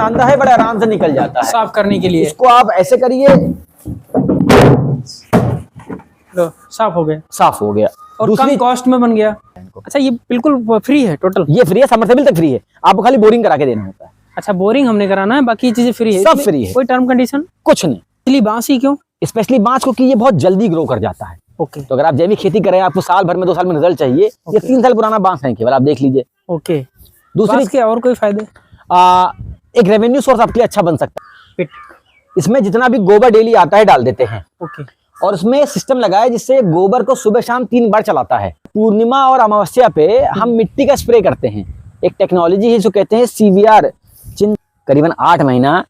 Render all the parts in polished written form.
कांदा है बड़ा आराम से निकल जाता है साफ करने के लिए। इसको आप ऐसे करिए, तो साफ हो गया, साफ हो गया और कम कॉस्ट में बन गया। अच्छा, ये बिल्कुल फ्री है टोटल? ये फ्री है, समरसेबल तक फ्री है, आपको खाली बोरिंग करा के देना होता है। अच्छा, बोरिंग हमने कराना है, बाकी चीजें फ्री है? सब फ्री है, कोई टर्म कंडीशन कुछ नहीं। इसलिए बांस ही क्यों? स्पेशली बांस क्योंकि ये बहुत जल्दी ग्रो कर जाता है। ओके। तो अगर आप जैविक खेती करें, आपको साल भर में 2 साल में रिजल्ट चाहिए, ये 3 साल पुराना बांस है केवल, आप देख लीजिए। ओके। दूसरी के और कोई फायदे? एक रेवेन्यू सोर्स आपके लिए अच्छा बन सकता है। फिट। इसमें जितना भी गोबर डेली आता है डाल देते हैं। ओके। और उसमें सिस्टम लगा है जिससे गोबर को सुबह शाम 3 बार चलाता है। पूर्णिमा और अमावस्या पे हम मिट्टी का स्प्रे करते हैं। एक टेक्नोलॉजी है जो कहते हैं CVR। करीबन 8 महीना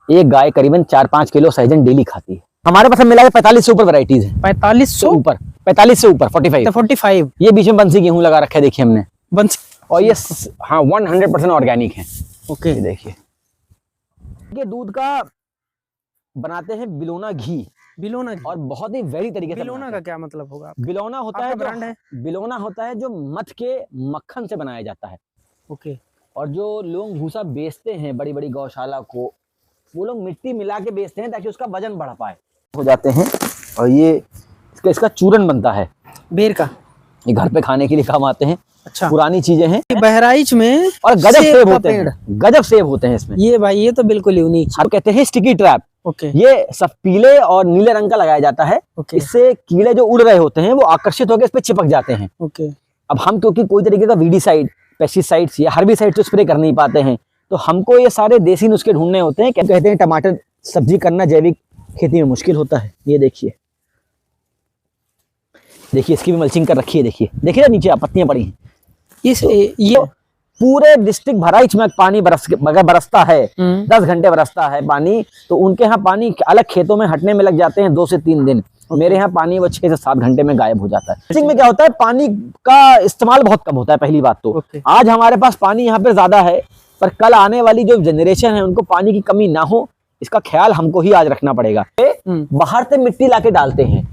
एक गाय करीबन 4-5 किलो सहजन डेली खाती है। हमारे पास मिला के 45 से ऊपर वैरायटीज है। 45 से ऊपर? 45 से ऊपर 45। 45। ये बीच में बंसी गेहूं लगा रखा है, देखिए हमने बंसी। और ये हाँ 100% ऑर्गेनिक है। ओके। देखिए ये दूध का बनाते हैं बिलोना घी। बिलोना घी? और बहुत ही वेरी तरीके से। बिलोना का क्या मतलब होगा? बिलोना होता है ब्रांड है? बिलोना होता है जो मध के मक्खन से बनाया जाता है। ओके। और जो लोग भूसा बेचते हैं बड़ी बड़ी गौशाला को, वो लोग मिट्टी मिला के बेचते हैं ताकि उसका वजन बढ़ पाए हो जाते हैं। और ये इसका चूरन बनता है बेर का, ये घर पे खाने के लिए काम आते हैं। अच्छा, पुरानी चीजें हैं। बहराइच में और गजब सेब होते हैं, गजब सेब होते हैं इसमें। ये भाई ये तो बिल्कुल यूनिक। हम कहते हैं स्टिकी ट्रैप। ओके। ये सब पीले और नीले रंग का लगाया जाता है। ओके। इससे कीड़े जो उड़ रहे होते हैं वो आकर्षित होकर इस पे चिपक जाते हैं। ओके। अब हम क्योंकि कोई तरीके का वीडीसाइड, पेस्टिसाइड्स या हर्बिसाइड तो स्प्रे कर नहीं पाते हैं, तो हमको ये सारे देसी नुस्खे ढूंढने होते हैं। क्या कहते हैं, टमाटर सब्जी करना जैविक खेती में मुश्किल होता है। ये देखिए इसकी भी मल्चिंग कर रखी है। देखिए ना नीचे पत्तियां पड़ी हैं। ये तो पूरे डिस्ट्रिक्ट भराइच में पानी बरसता है, 10 घंटे बरसता है पानी। तो उनके यहाँ पानी अलग खेतों में हटने में लग जाते हैं 2 से 3 दिन। मेरे यहाँ पानी वो 6 से 7 घंटे में गायब हो जाता है। मल्चिंग में क्या होता है, पानी का इस्तेमाल बहुत कम होता है। पहली बात तो आज हमारे पास पानी यहाँ पे ज्यादा है, पर कल आने वाली जो जनरेशन है उनको पानी की कमी ना हो, इसका ख्याल हमको ही आज रखना पड़ेगा। बाहर से मिट्टी लाके डालते हैं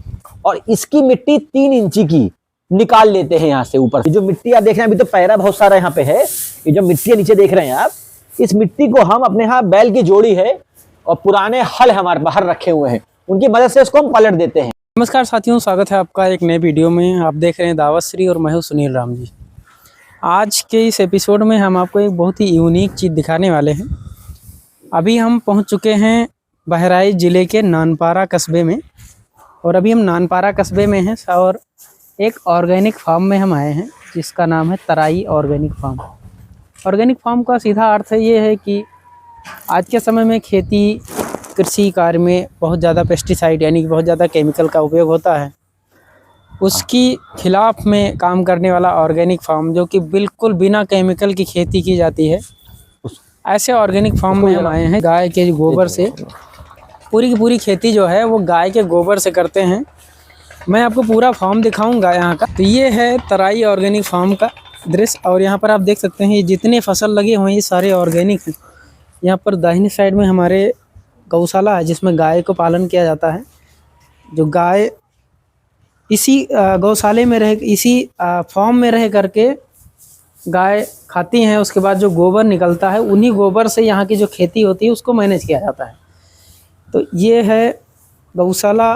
और इसकी मिट्टी 3 इंची की निकाल लेते हैं यहाँ से ऊपर। जो मिट्टी आप देख रहे हैं, अभी तो पैरा बहुत सारा यहाँ पे है। ये जो मिट्टी नीचे देख रहे हैं आप, इस मिट्टी को हम अपने यहाँ बैल की जोड़ी है और पुराने हल हमारे बाहर रखे हुए हैं, उनकी मदद से इसको हम पलट देते हैं। नमस्कार साथियों, स्वागत है आपका एक नए वीडियो में। आप देख रहे हैं दावत श्री और मैं हूं सुनील राम जी। आज के इस एपिसोड में हम आपको एक बहुत ही यूनिक चीज़ दिखाने वाले हैं। अभी हम पहुंच चुके हैं बहराइच ज़िले के नानपारा कस्बे में, और अभी हम नानपारा कस्बे में हैं और एक ऑर्गेनिक फार्म में हम आए हैं जिसका नाम है तराई ऑर्गेनिक फार्म। ऑर्गेनिक फार्म का सीधा अर्थ ये है कि आज के समय में खेती कृषि कार्य में बहुत ज़्यादा पेस्टिसाइड यानी कि बहुत ज़्यादा केमिकल का उपयोग होता है, उसकी खिलाफ में काम करने वाला ऑर्गेनिक फार्म जो कि बिल्कुल बिना केमिकल की खेती की जाती है। ऐसे ऑर्गेनिक फार्म में हम आए हैं। गाय के गोबर से पूरी की पूरी खेती जो है वो गाय के गोबर से करते हैं। मैं आपको पूरा फार्म दिखाऊंगा यहाँ का। तो ये है तराई ऑर्गेनिक फार्म का दृश्य, और यहाँ पर आप देख सकते हैं ये जितने फसल लगे हुए हैं ये सारे ऑर्गेनिक हैं। यहाँ पर दाहिनी साइड में हमारे गौशाला है जिसमें गाय को पालन किया जाता है। जो गाय इसी गौशाले में रह इसी फार्म में रह करके गाय खाती हैं, उसके बाद जो गोबर निकलता है उन्हीं गोबर से यहाँ की जो खेती होती है उसको मैनेज किया जाता है। तो ये है गौशाला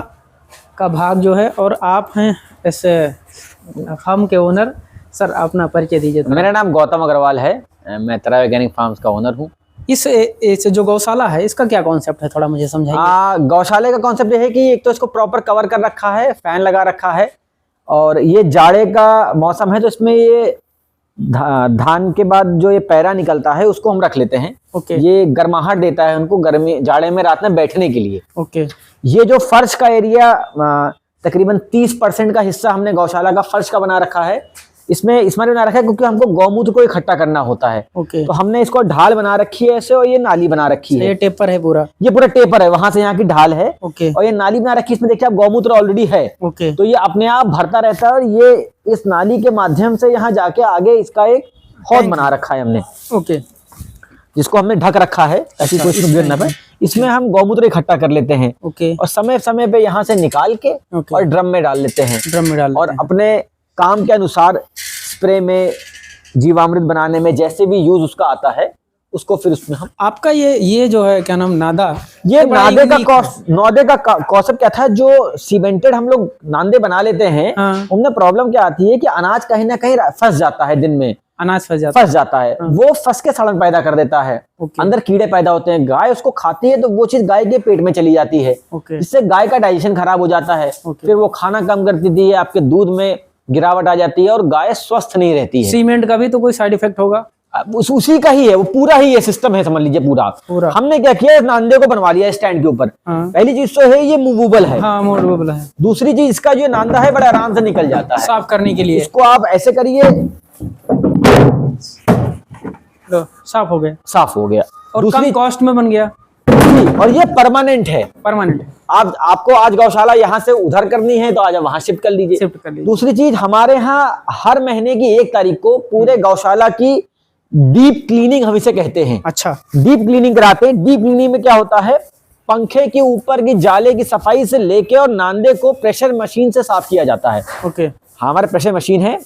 का भाग जो है, और आप हैं इस फार्म के ओनर। सर अपना परिचय दीजिए। मेरा नाम गौतम अग्रवाल है, मैं तराई ऑर्गेनिक फार्म्स का ओनर हूँ। इस जो गौशाला है इसका क्या कॉन्सेप्ट है, थोड़ा मुझे समझाइए। गौशाले का कॉन्सेप्ट ये है कि एक तो इसको प्रॉपर कवर कर रखा है, फैन लगा रखा है, और ये जाड़े का मौसम है तो इसमें ये धान के बाद जो ये पैरा निकलता है उसको हम रख लेते हैं। ओके। ये गर्माहट देता है उनको गर्मी जाड़े में रात में बैठने के लिए। ओके। ये जो फर्श का एरिया तकरीबन 30% का हिस्सा हमने गौशाला का फर्श का बना रखा है। इसमें बना रखा है क्योंकि हमको गौमूत्र को इकट्ठा करना होता है। ओके। तो हमने इसको ढाल बना रखी है ऐसे, और ये नाली बना रखी है। ये टेपर है पूरा? ये पूरा टेपर है, वहां से यहाँ की ढाल है। ओके। और ये नाली बना रखी है, इसमें देखिए आप गौमूत्र ऑलरेडी है। ओके। तो ये अपने आप भरता रहता है, और ये इस नाली के माध्यम से यहाँ जाके आगे इसका एक हौद बना रखा है हमने। ओके। जिसको हमने ढक रखा है ताकि कोई सुगंध ना पाए। इसमें हम गौमूत्र इकट्ठा कर लेते हैं। ओके। और समय समय पे यहाँ से निकाल के और ड्रम में डाल लेते हैं। और अपने काम के अनुसार स्प्रे में, जीवामृत बनाने में, जैसे भी यूज उसका आता है उसको फिर उसमें हम आपका ये जो है क्या नाम नादा, ये बड़ा नादे का unique है। नादे का कॉन्सेप्ट क्या था, जो सीमेंटेड हम लोग नांदे बना लेते हैं, हाँ। उनमें प्रॉब्लम क्या आती है कि अनाज कहीं ना कहीं फंस जाता है, दिन में अनाज फंस जाता फंस जाता है, वो फंस के सड़न पैदा कर देता है, ओके। अंदर कीड़े पैदा होते हैं, गाय उसको खाती है तो वो चीज गाय के पेट में चली जाती है, ओके। जिससे गाय का डाइजेशन खराब हो जाता है, ओके। फिर वो खाना कम कर देती है, आपके दूध में गिरावट आ जाती है और गाय स्वस्थ नहीं रहती है। सीमेंट का भी तो कोई साइड इफेक्ट होगा? उसी का ही है, वो पूरा ही ये सिस्टम है, समझ लीजिए पूरा। हमने क्या किया, इस नांदे को बनवा लिया स्टैंड के ऊपर। हाँ। पहली चीज तो है ये मूवेबल है, हाँ मूवेबल है। दूसरी चीज इसका जो नांदा है बड़ा आराम से निकल जाता है साफ करने के लिए। इसको आप ऐसे करिए, लो, साफ हो गया, साफ हो गया। और कम कॉस्ट में बन गया, और ये परमानेंट है, परमानेंट। आपको आज गौशाला यहाँ से उधर करनी है तो आज आप वहां शिफ्ट कर लीजिए, शिफ्ट कर लीजिए। दूसरी चीज हमारे यहाँ हर महीने की 1 तारीख को पूरे गौशाला की डीप क्लीनिंग हम इसे कहते हैं। अच्छा। डीप क्लीनिंग कराते हैं। डीप क्लीनिंग में क्या होता है, पंखे के ऊपर की जाले की सफाई से लेके और नांदे को प्रेशर मशीन से साफ किया जाता है। ओके। हमारे प्रेशर मशीन है,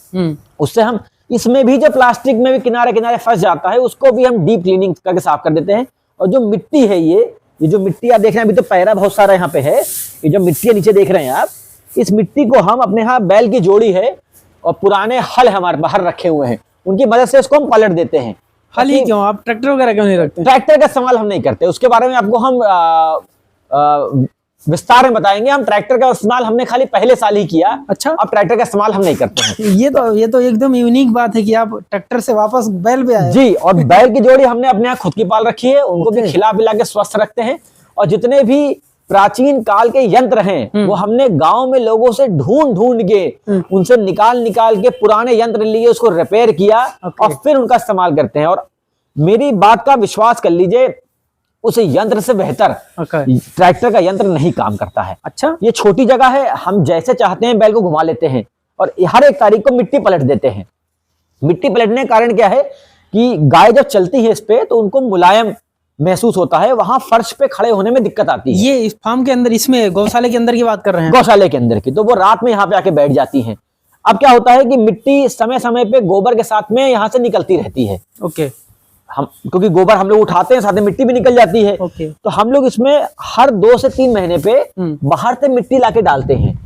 उससे हम इसमें भी जो प्लास्टिक में भी किनारे किनारे फंस जाता है उसको भी हम डीप क्लीनिंग करके साफ कर देते हैं। और जो मिट्टी है ये जो मिट्टी आप देख रहे हैं, अभी तो पैरा बहुत सारा यहाँ पे है, ये जो मिट्टी है नीचे देख रहे हैं आप, इस मिट्टी को हम अपने यहाँ बैल की जोड़ी है और पुराने हल हमारे बाहर रखे हुए हैं, उनकी मदद से इसको हम पलट देते हैं। हल ही क्यों, आप ट्रैक्टर वगैरह क्यों नहीं रखते? ट्रैक्टर का इस्तेमाल हम नहीं करते, उसके बारे में आपको हम विस्तार में बताएंगे। हम ट्रैक्टर का इस्तेमाल हमने खाली पहले साल ही किया। अच्छा। अब ट्रैक्टर का इस्तेमाल हम नहीं करते हैं। ये तो एकदम यूनिक बात है कि आप ट्रैक्टर से वापस बैल पे आए। जी, और बैल की जोड़ी हमने अपने यहाँ खुद की पाल रखी है, उनको भी खिला पिला के स्वस्थ रखते हैं। और जितने भी प्राचीन काल के यंत्र हैं वो हमने गांव में लोगों से ढूंढ के उनसे निकाल के पुराने यंत्र लिए, उसको रिपेयर किया और फिर उनका इस्तेमाल करते हैं। और मेरी बात का विश्वास कर लीजिए, उस यंत्र से बेहतर ट्रैक्टर का यंत्र नहीं काम करता है। अच्छा। ये छोटी जगह है, हम जैसे चाहते हैं बैल को घुमा लेते हैं और हर 1 तारीख को मिट्टी पलट देते हैं। मिट्टी पलटने का कारण क्या है कि गाय जब चलती है इस पे तो उनको मुलायम महसूस होता है, वहां फर्श पे खड़े होने में दिक्कत आती है। ये इस फार्म के अंदर, इसमें गौशाले के अंदर की बात कर रहे हैं? गौशाले के अंदर की, तो वो रात में यहाँ पे आके बैठ जाती हैं। अब क्या होता है कि मिट्टी समय समय पे गोबर के साथ में यहाँ से निकलती रहती है। ओके। हम क्योंकि गोबर हम लोग उठाते हैं, साथ में मिट्टी भी निकल जाती है। ओके। तो हम लोग इसमें हर 2 से 3 महीने पे बाहर से मिट्टी लाके डालते हैं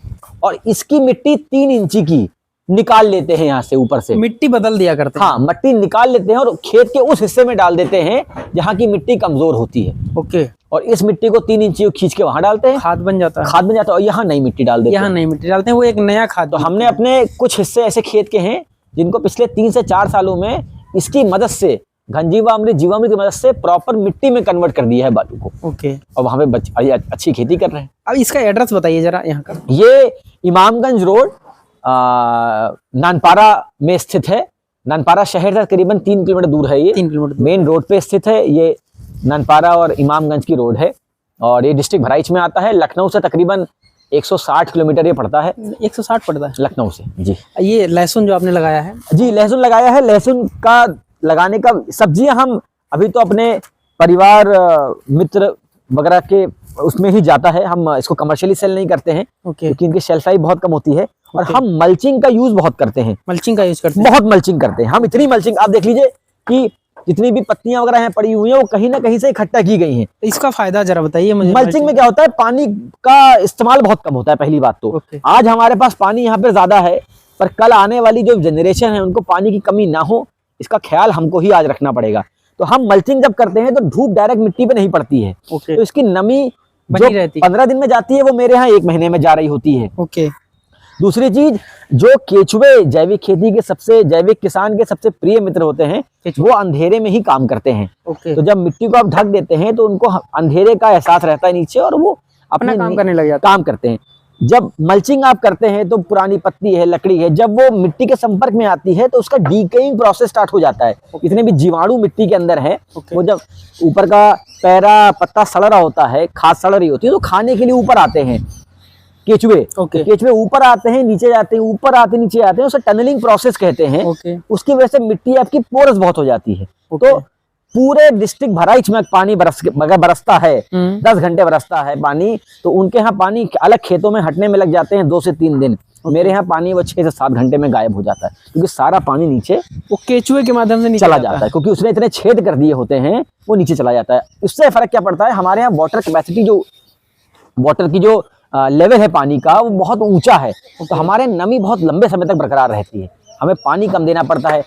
और इसकी मिट्टी 3 इंची की निकाल लेते हैं, यहाँ से ऊपर से मिट्टी बदल दिया करते हैं। हाँ, मिट्टी निकाल लेते हैं और खेत के उस हिस्से में डाल देते हैं जहाँ की मिट्टी कमजोर होती है। ओके। और इस मिट्टी को 3 इंची खींच के वहां डालते हैं, खाद बन जाता है। खाद बन जाता है और यहाँ नई मिट्टी डाल देते हैं। यहाँ नई मिट्टी डालते हैं, वो एक नया खाद। तो हमने अपने कुछ हिस्से ऐसे खेत के हैं जिनको पिछले 3 से 4 सालों में इसकी मदद से, घनजीवामृत जीवामृत की मदद से प्रॉपर मिट्टी में कन्वर्ट कर दिया है बालू को। ओके। और वहां पे अच्छी खेती कर रहे हैं। अब इसका एड्रेस बताइए जरा यहाँ का। ये इमामगंज रोड नानपारा में स्थित है। नानपारा शहर से करीबन 3 किलोमीटर दूर है। ये 3 किलोमीटर मेन रोड पे स्थित है। ये नानपारा और इमामगंज की रोड है और ये डिस्ट्रिक्ट बहराइच में आता है। लखनऊ से तकरीबन 160 किलोमीटर ये पड़ता है। 160 पड़ता है लखनऊ से। जी। ये लहसुन जो आपने लगाया है? जी, लहसुन लगाया है। लहसुन का लगाने का, सब्जियां हम अभी तो अपने परिवार मित्र वगैरह के उसमें ही जाता है, हम इसको कमर्शियली सेल नहीं करते हैं क्योंकि इनकी शेल्फ लाइफ बहुत कम होती है। और हम मल्चिंग का यूज बहुत करते हैं। मल्चिंग का यूज करते हैं? बहुत मल्चिंग करते हैं हम। इतनी मल्चिंग आप देख लीजिए कि जितनी भी पत्तियां वगैरह हैं पड़ी हुई हैं वो कहीं ना कहीं से इकट्ठा की गई हैं। इसका फायदा जरा बताइए मुझे। मल्चिंग में क्या होता है, पानी का इस्तेमाल बहुत कम होता है। पहली बात तो आज हमारे पास पानी यहाँ पे ज्यादा है, पर कल आने वाली जो जनरेशन है उनको पानी की कमी ना हो, इसका ख्याल हमको ही आज रखना पड़ेगा। तो हम मल्चिंग जब करते हैं तो धूप डायरेक्ट मिट्टी पे नहीं पड़ती है। तो इसकी नमी जो 15 दिन में जाती है वो मेरे यहाँ 1 महीने में जा रही होती है। ओके। दूसरी चीज, जो केचुए जैविक खेती के जैविक किसान के सबसे प्रिय मित्र होते हैं, वो अंधेरे में ही काम करते हैं। तो जब मिट्टी को आप ढक देते हैं तो उनको अंधेरे का एहसास रहता है नीचे और वो अपना काम करने लग जाते हैं। काम करते हैं। जब मल्चिंग आप करते हैं तो पुरानी पत्ती है, लकड़ी है, जब वो मिट्टी के संपर्क में आती है तो उसका डीकेइंग प्रोसेस स्टार्ट हो जाता है। इतने भी जीवाणु मिट्टी के अंदर है, वो जब ऊपर का पैरा पत्ता सड़ रहा होता है, खाद सड़ रही होती है, तो खाने के लिए ऊपर आते हैं केचुए। केचुए ऊपर आते हैं, नीचे जाते हैं, ऊपर आते नीचे आते हैं, उसे टनलिंग प्रोसेस कहते हैं। उसकी वजह से मिट्टी आपकी पोरस बहुत हो जाती है। तो पूरे डिस्ट्रिक्ट बहराइच में पानी बरसता है, 10 घंटे बरसता है पानी, तो उनके यहाँ पानी अलग खेतों में हटने में लग जाते हैं 2 से 3 दिन। मेरे यहाँ पानी वो 6 से 7 घंटे में गायब हो जाता है, क्योंकि सारा पानी नीचे वो केचुए के माध्यम से नीचे चला जाता है, क्योंकि उसने इतने छेद कर दिए होते हैं, वो नीचे चला जाता है। उससे फर्क क्या पड़ता है, हमारे यहाँ वाटर कैपेसिटी, जो वाटर की जो लेवल है पानी का, वो बहुत ऊंचा है, तो हमारे नमी बहुत लंबे समय तक बरकरार रहती है। हमें पानी कम देना पड़ता है,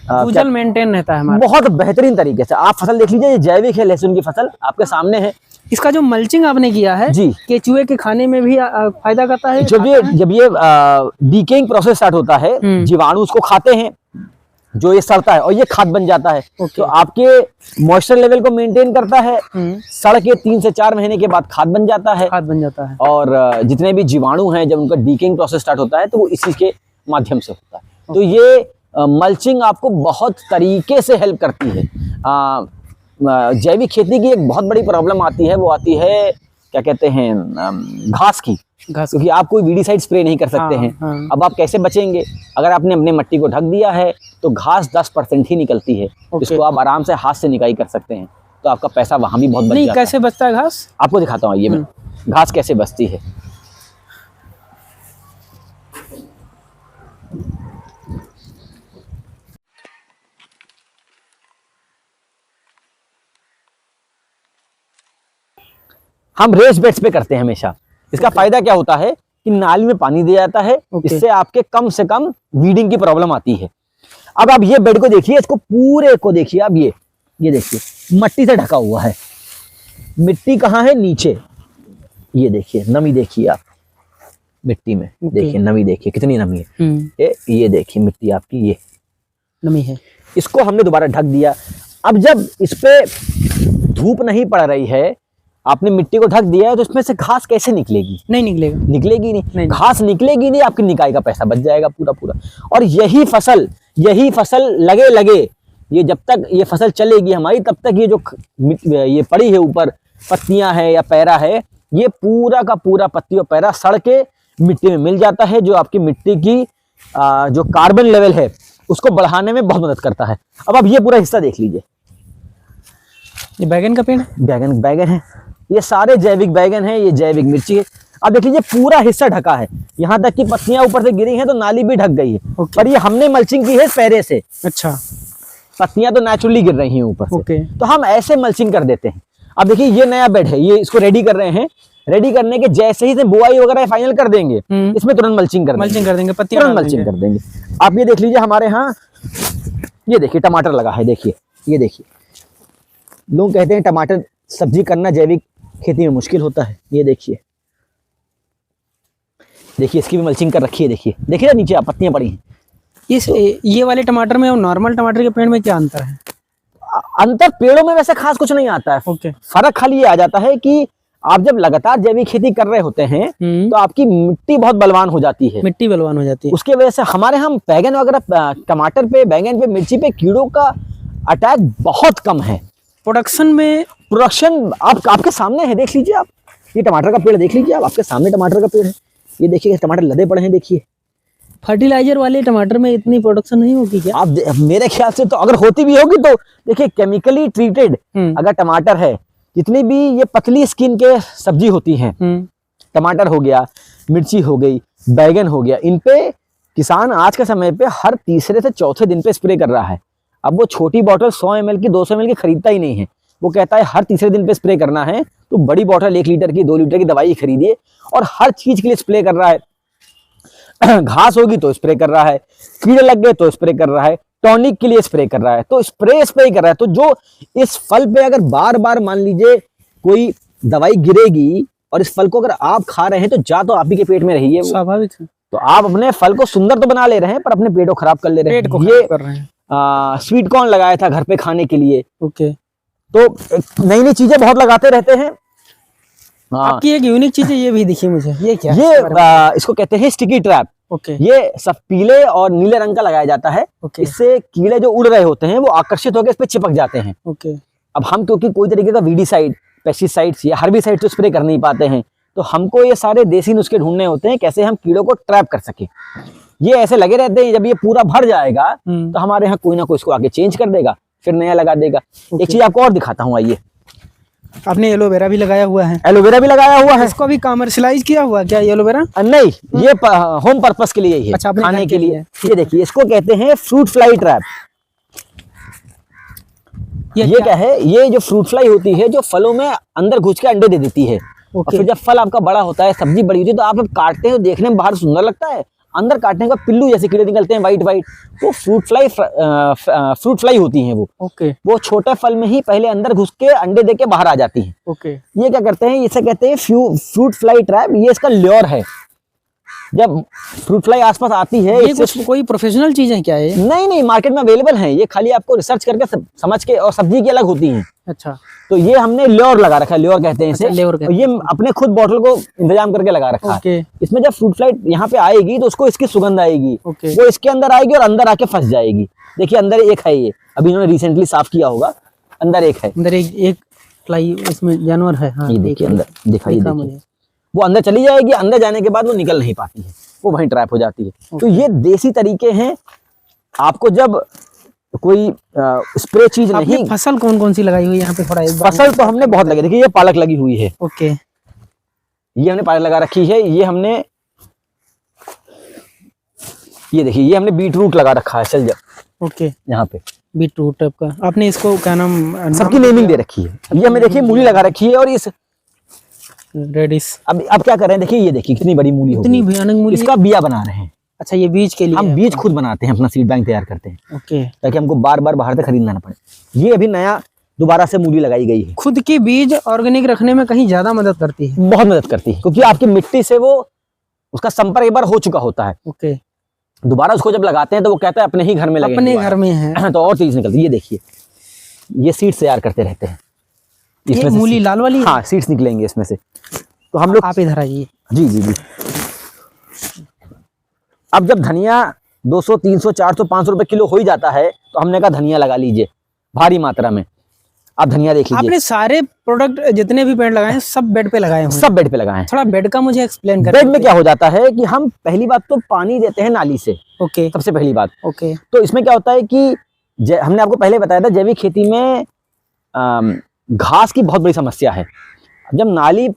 भूजल मेंटेन रहता है हमारा बहुत बेहतरीन तरीके से। आप फसल देख लीजिए, ये जैविक है, लहसुन की फसल आपके सामने है। इसका जो मल्चिंग आपने किया है जी, केचुए के खाने में भी फायदा करता है। जब ये डीकेइंग प्रोसेस स्टार्ट होता है, जीवाणु उसको खाते हैं, जो ये सड़ता है और ये खाद बन जाता है, तो आपके मॉइस्चर लेवल को मेंटेन करता है। सड़ के 3 से 4 महीने के बाद खाद बन जाता है। और जितने भी जीवाणु हैं, जब उनका डीकेइंग प्रोसेस स्टार्ट होता है, तो वो इसी के माध्यम से होता है। तो ये मल्चिंग आपको बहुत तरीके से हेल्प करती है। जैविक खेती की एक बहुत बड़ी प्रॉब्लम आती है, वो आती है क्या कहते हैं, घास की, क्योंकि आप कोई वीडीसाइड स्प्रे नहीं कर सकते हैं। अब आप कैसे बचेंगे, अगर आपने अपने मिट्टी को ढक दिया है तो घास 10% ही निकलती है, इसको आप आराम से हाथ से निकाई कर सकते हैं, तो आपका पैसा वहां भी बहुत बच जाता है। कैसे बचता है घास, आपको दिखाता हूँ, ये मैं घास कैसे बचती है। हम रेस बेड्स पे करते हैं हमेशा। इसका फायदा क्या होता है कि नाली में पानी दिया जाता है, इससे आपके कम से कम वीडिंग की प्रॉब्लम आती है। अब आप ये बेड को देखिए, इसको पूरे को देखिए, अब ये देखिए मट्टी से ढका हुआ है। मिट्टी कहाँ है, नीचे। ये देखिए नमी, देखिए आप मिट्टी में, देखिए नमी, देखिए कितनी नमी है। ये देखिए मिट्टी आपकी, ये नमी है। इसको हमने दोबारा ढक दिया। अब जब इस पे धूप नहीं पड़ रही है, आपने मिट्टी को ढक दिया है, तो इसमें से घास कैसे निकलेगी? नहीं निकलेगा, निकलेगी नहीं। घास निकलेगी नहीं, आपकी निकाई का पैसा बच जाएगा पूरा। और यही फसल लगे ये जब तक ये फसल चलेगी हमारी, तब तक ये जो ये पड़ी है ऊपर पत्तियां है या पैरा है, ये पूरा का पूरा पत्ती और पैरा सड़ के मिट्टी में मिल जाता है, जो आपकी मिट्टी की जो कार्बन लेवल है उसको बढ़ाने में बहुत मदद करता है। अब आप ये पूरा हिस्सा देख लीजिए, ये बैगन का पेड़ है, बैगन है, ये सारे जैविक बैगन है, ये जैविक मिर्ची है। अब देख लीजिए पूरा हिस्सा ढका है, यहाँ तक कि पत्तियां ऊपर से गिरी हैं तो नाली भी ढक गई है। पर ये हमने मल्चिंग की है पैरे से। अच्छा, पत्तियां तो नेचुरली गिर रही हैं ऊपर से, तो हम ऐसे मल्चिंग कर देते हैं। अब देखिए ये नया बेड है, ये इसको रेडी कर रहे हैं। रेडी करने के जैसे ही बुआई वगैरह फाइनल कर देंगे, इसमें तुरंत मल्चिंग कर देंगे, पत्तियां मल्चिंग कर देंगे। आप ये देख लीजिए हमारे यहाँ, ये देखिए टमाटर लगा है, देखिए ये देखिए। लोग कहते हैं टमाटर सब्जी करना जैविक खेती में मुश्किल होता है, ये देखिए इसकी भी मल्चिंग कर रखी है। देखिए नीचे आप पत्तियां पड़ी हैं। ये वाले टमाटर में और नॉर्मल टमाटर के पेड़ में क्या अंतर है? अंतर पेड़ों में वैसे खास कुछ नहीं आता है। फर्क खाली ये आ जाता है कि आप जब लगातार जैविक खेती कर रहे होते हैं तो आपकी मिट्टी बहुत बलवान हो जाती है। उसके वजह से हमारे हम बैगन वगैरह, टमाटर पे, बैगन पे, मिर्ची पे कीड़ों का अटैक बहुत कम है। प्रोडक्शन आपके सामने है, देख लीजिए आप, ये टमाटर का पेड़ देख लीजिए आप, आपके सामने टमाटर का पेड़ है, ये देखिए टमाटर लदे पड़े हैं। देखिए फर्टिलाइजर वाले टमाटर में इतनी प्रोडक्शन नहीं होगी क्या? आप मेरे ख्याल से तो अगर होती भी होगी तो देखिए केमिकली ट्रीटेड अगर टमाटर है, जितनी भी ये पतली स्किन के सब्जी होती हैं, टमाटर हो गया, मिर्ची हो गई, बैगन हो गया, इन पे किसान आज के समय पे हर तीसरे से चौथे दिन पे स्प्रे कर रहा है। अब वो छोटी बॉटल 100 ml की, 200 ml की खरीदता ही नहीं है, वो कहता है हर तीसरे दिन पे स्प्रे करना है, तो बड़ी बॉटल 1 लीटर की, 2 लीटर की दवाई खरीदिए और हर चीज के लिए स्प्रे कर रहा है। घास होगी तो स्प्रे कर रहा है, कीड़े लग गए तो स्प्रे कर रहा है, टॉनिक के लिए स्प्रे कर रहा है, तो स्प्रे कर रहा है। तो जो इस फल पे अगर बार बार मान लीजिए कोई दवाई गिरेगी और इस फल को अगर आप खा रहे हैं तो जा तो आप ही के पेट में रही है, स्वाभाविक है। तो आप अपने फल को सुंदर तो बना ले रहे हैं पर अपने पेट को खराब कर ले रहे हैं। स्वीट कॉर्न लगाया था घर पे खाने के लिए। तो नई नई चीजें बहुत लगाते रहते हैं। आपकी एक यूनिक चीज है, ये भी दिखी मुझे, ये क्या है? ये इसको कहते हैं स्टिकी ट्रैप। ये सब पीले और नीले रंग का लगाया जाता है। इससे कीड़े जो उड़ रहे होते हैं वो आकर्षित होकर इस पे चिपक जाते हैं। अब हम क्योंकि कोई तरीके का वीडीसाइड, पेस्टिसाइड्स या हर्बिसाइड तो स्प्रे कर नहीं पाते हैं, तो हमको ये सारे देसी नुस्खे ढूंढने होते हैं कैसे हम कीड़ों को ट्रैप कर सके। ये ऐसे लगे रहते हैं, जब ये पूरा भर जाएगा तो हमारे यहाँ कोई ना कोई इसको आगे चेंज कर देगा, फिर नया लगा देगा। एक चीज आपको और दिखाता हूँ, आइए आपने एलोवेरा भी लगाया हुआ है, एलोवेरा भी लगाया हुआ है। इसको अभी कमर्शलाइज किया हुआ क्या ये एलोवेरा? नहीं, ये होम पर्पस के लिए ही है। अच्छा, अपने खाने घर के के लिए। लिए। ये देखिए, इसको कहते हैं फ्रूट फ्लाई ट्रैप। ये क्या है? ये जो फ्रूट फ्लाई होती है, जो फलों में अंदर घुस के अंडे दे देती है। और फिर जब फल आपका बड़ा होता है, सब्जी बड़ी होती है, तो आप जब काटते हैं, देखने में बाहर सुंदर लगता है, अंदर काटने के बाद पिल्लू जैसे कीड़े निकलते हैं, वाइट वाइट, वो फ्रूट फ्लाई होती हैं। वो छोटे फल में ही पहले अंदर घुस के अंडे दे के बाहर आ जाती हैं। ये क्या करते हैं? इसे कहते हैं फ्रूट फ्लाई ट्रैप। ये इसका ल्योर है। जब फ्रूट फ्लाई आसपास आती है, ये कुछ कोई प्रोफेशनल चीज है क्या ये? नहीं, मार्केट में अवेलेबल है। ये खाली आपको रिसर्च करके समझ के, और सब्जी की अलग होती हैं। अच्छा, तो ये हमने ल्योर लगा रखा है, ल्योर कहते हैं इसे। अच्छा, ल्योर कहते हैं। ये अपने खुद बॉटल को इंतजाम करके लगा रखा है। इसमें जब फ्रूट फ्लाई यहाँ पे आएगी, तो उसको इसकी सुगंध आएगी, वो इसके अंदर आएगी और अंदर आके फंस जाएगी। देखिए, अंदर एक है, ये अभी इन्होंने रिसेंटली साफ किया होगा। अंदर एक है, अंदर एक फ्लाई इसमें जानवर है। हाँ, ये देखिए अंदर, दिखाई देखिए, वो अंदर चली जाएगी। अंदर जाने के बाद वो निकल नहीं पाती है, वो वहीं ट्रैप हो जाती है। तो ये देसी तरीके हैं। आपको जब कोई स्प्रे चीज नहीं। फसल कौन कौन सी लगाई हुई है यहाँ पे? थोड़ा फसल तो हमने बहुत लगी। देखिए, ये पालक लगी हुई है। ओके, ये हमने पालक लगा रखी है। ये हमने, ये देखिए, ये हमने बीट रूट लगा रखा है। चल जा। ओके, यहाँ पे बीट रूट टाइप का आपने इसको क्या नाम? सबकी नेमिंग दे रखी है। ये हमें देखिए मूली लगा रखी है, और इस रेडिस। अब क्या कर रहे हैं? देखिए, ये देखिए कितनी बड़ी मूली, इतनी भयानक मूली। इसका बिया बना रहे हैं। अच्छा, ये बीज के लिए? हम बीज खुद बनाते हैं, अपना सीड बैंक तैयार करते हैं। ओके, ताकि हमको बार बार बाहर से खरीदना ना पड़े। ये अभी नया दोबारा से मूली लगाई गई है। खुद के बीज ऑर्गेनिक रखने में कहीं ज्यादा मदद करती है? बहुत मदद करती है, क्योंकि आपकी मिट्टी से वो उसका संपर्क एक बार हो चुका होता है। ओके, दोबारा उसको जब लगाते हैं, तो वो कहता है अपने ही घर में लगे, अपने घर में है, तो और चीज निकलती है। ये देखिए, ये सीड्स तैयार करते रहते हैं। इसमें मूली लाल वाली? हाँ, सीड्स निकलेंगे इसमें से। तो हम लोग, आप इधर आइए। जी जी जी। अब जब धनिया 200, 300, 400, 500 रुपए किलो हो ही जाता है, तो हमने कहा धनिया लगा लीजिए भारी मात्रा में। आप धनिया देख लीजिए। आपने सारे प्रोडक्ट जितने भी पेड़ लगाए हैं, सब बेड पे लगाए हैं? सब बेड पे लगाए हैं। थोड़ा बेड का मुझे एक्सप्लेन करें। बेड में क्या हो जाता है कि हम पहली बात तो पानी देते हैं नाली से। ओके, सबसे पहली बात। ओके, तो इसमें क्या होता है कि हमने आपको पहले बताया था, जैविक खेती में घास की बहुत बड़ी समस्या है। जब नाली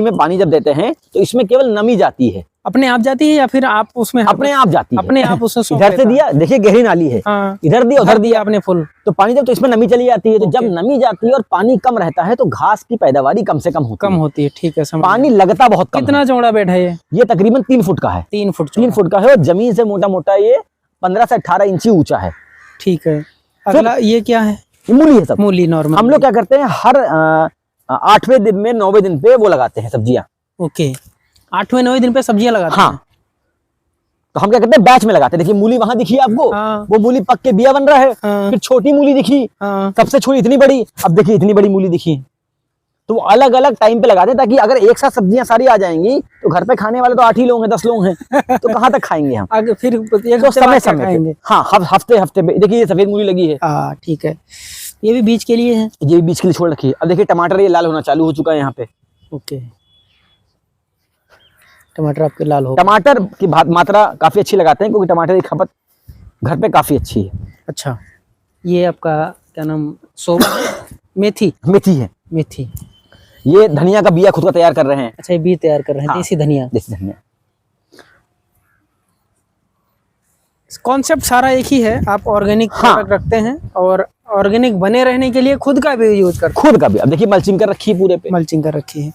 में पानी जब देते हैं, तो इसमें केवल नमी जाती है। अपने आप जाती है या फिर आप उसमें? अपने आप जाती है। अपने आप उसमें इधर से दिया, देखिए गहरी नाली है। हाँ, इधर दिया, उधर दिया आपने फुल, तो पानी जब, तो इसमें नमी चली जाती है। तो जब नमी जाती है और पानी कम रहता है, तो घास की पैदावारी कम से कम होती है। ठीक है, समझ। पानी लगता बहुत कम। कितना चौड़ा बेड है ये तकरीबन 3 फुट का है। 3 फुट? 3 फुट का है, और जमीन से मोटा मोटा ये 15 से 18 इंची ऊंचा है। ठीक है। अगला ये क्या है? मूली है। सब मूली नॉर्मल। हम लोग क्या करते हैं, हर 8वें दिन में, 9वें दिन पे वो लगाते हैं सब्जियां। ओके, 8वें 9वें दिन पे सब्जियां लगाते हैं? हाँ। तो हम क्या करते हैं, बैच में लगाते हैं। देखिए मूली वहां दिखी आपको। हाँ। वो मूली पक के बिया बन रहा है। हाँ। फिर छोटी मूली दिखी। हाँ। सबसे छोटी इतनी बड़ी, अब देखिए इतनी बड़ी मूली दिखी। तो वो अलग अलग टाइम पे लगाते हैं, ताकि अगर एक साथ सब्जियां सारी आ जाएंगी, तो घर पे खाने वाले तो 8 ही लोग हैं, 10 लोग हैं, तो कहाँ तक खाएंगे हम? आगे फिर तो समय पे। हाँ, हफ्ते पे। देखिए ये सफेद मूली लगी है। हाँ, ठीक है। ये भी बीज के लिए है? ये भी बीज के लिए छोड़ रखी है। अब देखिए टमाटर ये लाल होना चालू हो चुका है यहाँ पे। ओके, टमाटर आपके लाल हो। टमाटर की मात्रा काफी अच्छी लगाते हैं, क्योंकि टमाटर की खपत घर पे काफी अच्छी है। अच्छा, ये आपका क्या नाम? सोबा? मेथी? मेथी है। मेथी। ये धनिया का बिया खुद का तैयार कर रहे हैं। अच्छा, ये बीज तैयार कर रहे हैं। हाँ, देसी धनिया। देसी धनिया। कॉन्सेप्ट सारा एक ही है, आप ऑर्गेनिक प्रोडक्ट रखते हैं, और ऑर्गेनिक बने रहने के लिए खुद का भी यूज करते हैं। खुद का भी। अब देखिए मल्चिंग कर रखी है पूरे पे। मल्चिंग कर रखी है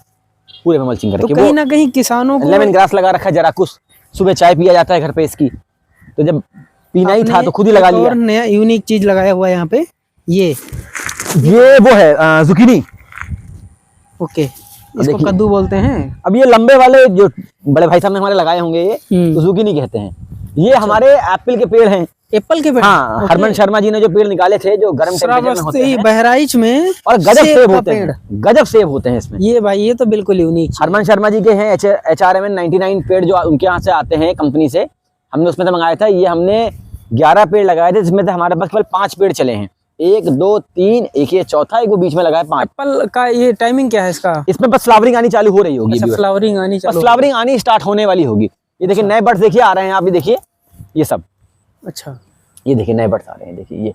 पूरे में, मल्चिंग कर तो रखी है। कहीं ना कहीं किसानों को लेमन ग्रास लगा रखा है, जरा कुछ सुबह चाय पिया जाता है घर पे इसकी, तो जब पीना ही था तो खुद ही लगा लिया। और नया यूनिक चीज लगाया हुआ है यहाँ पे, ये वो है जुकीनी। ओके, इसको कद्दू बोलते हैं। अब ये लंबे वाले जो बड़े भाई साहब ने हमारे लगाए होंगे, ये तो जुकीनी कहते हैं। ये हमारे एप्पल के पेड़ हैं। एप्पल के पेड़? हाँ, हरमन शर्मा जी ने जो पेड़ निकाले थे, जो गर्म टेम्परेचर में होते हैं, बहराइच में, और गजब सेब होते हैं। गजब सेब होते हैं इसमें। ये भाई, ये तो बिल्कुल यूनिक। हरमन शर्मा जी के हैं HRMN 99 पेड़, जो उनके यहाँ से आते हैं कंपनी से। हमने उसमें से मंगाया था। ये हमने 11 पेड़ लगाए थे, जिसमें से हमारे पास केवल 5 पेड़ चले हैं। 1, 2, 3, एक ये चौथा, एक वो बीच में लगाया 5। एप्पल का ये टाइमिंग क्या है इसका? इसमें बस फ्लावरिंग आनी चालू हो रही होगी। अच्छा, फ्लावरिंग आनी स्टार्ट होने वाली होगी। ये देखिए नए बर्ड्स देखिए आ रहे हैं, आप भी देखिए ये सब। अच्छा, ये देखिए नए बर्ड्स आ रहे हैं। देखिए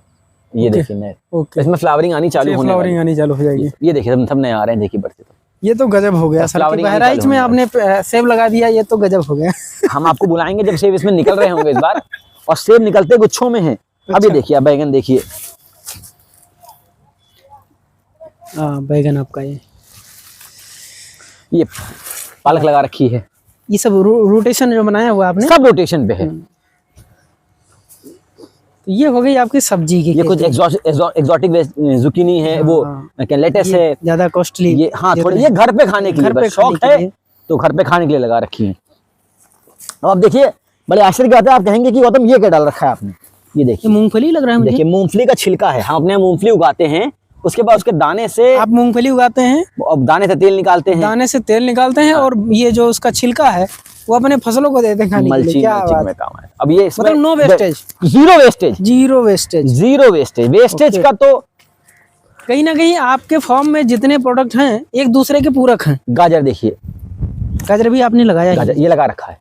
ये देखिए नए, ओके, इसमें फ्लावरिंग आनी चालू होने वाली फ्लावरिंग आनी चालू हो जाएगी। है। ये देखिए सब नए आ रहे हैं, देखिए बढ़ते तो। ये तो गजब हो गया सर, कि फ्लावरिंग आनी बहराइच चालू में होने आपने सेब लगा दिया, ये तो गजब हो गया। हम आपको बुलाएंगे जब सेब इसमें निकल रहे होंगे इस बार, और सेब निकलते गुच्छों में हैं। अब ये देखिए, अब बैगन देखिए, हाँ बैगन आपका ये पालक लगा रखी है, ये सब रोटेशन जो बनाया हुआ आपने, सब रोटेशन पे है। तो ये हो गई आपकी सब्जी की ये कुछ एक्सोटिक जुकीनी है, वो क्या लेटेस है, ज्यादा कॉस्टली, ये हाँ थोड़ी, ये घर पे खाने के लिए बस शौक है, तो घर पे खाने के लिए लगा रखी है। और अब देखिए बड़े आश्चर्य की बात है, आप कहेंगे कि गौतम ये क्या डाल रखा है आपने, ये देखिए मूंगफली लग रहा है मुझे। देखिए मूंगफली का छिलका है, हम अपने मूंगफली उगाते हैं, उसके बाद उसके दाने से, आप मूंगफली उगाते हैं, अब दाने से तेल निकालते हैं, दाने से तेल निकालते हैं, और ये जो उसका छिलका है वो अपने फसलों को देते हैं खाने के लिए। क्या बात में काम है। अब ये मतलब no wastage, zero wastage, zero wastage, zero wastage. Wastage का तो कहीं ना कहीं आपके फार्म में जितने प्रोडक्ट हैं एक दूसरे के पूरक हैं। गाजर देखिए, गाजर भी आपने लगाया है? गाजर ये लगा रखा है,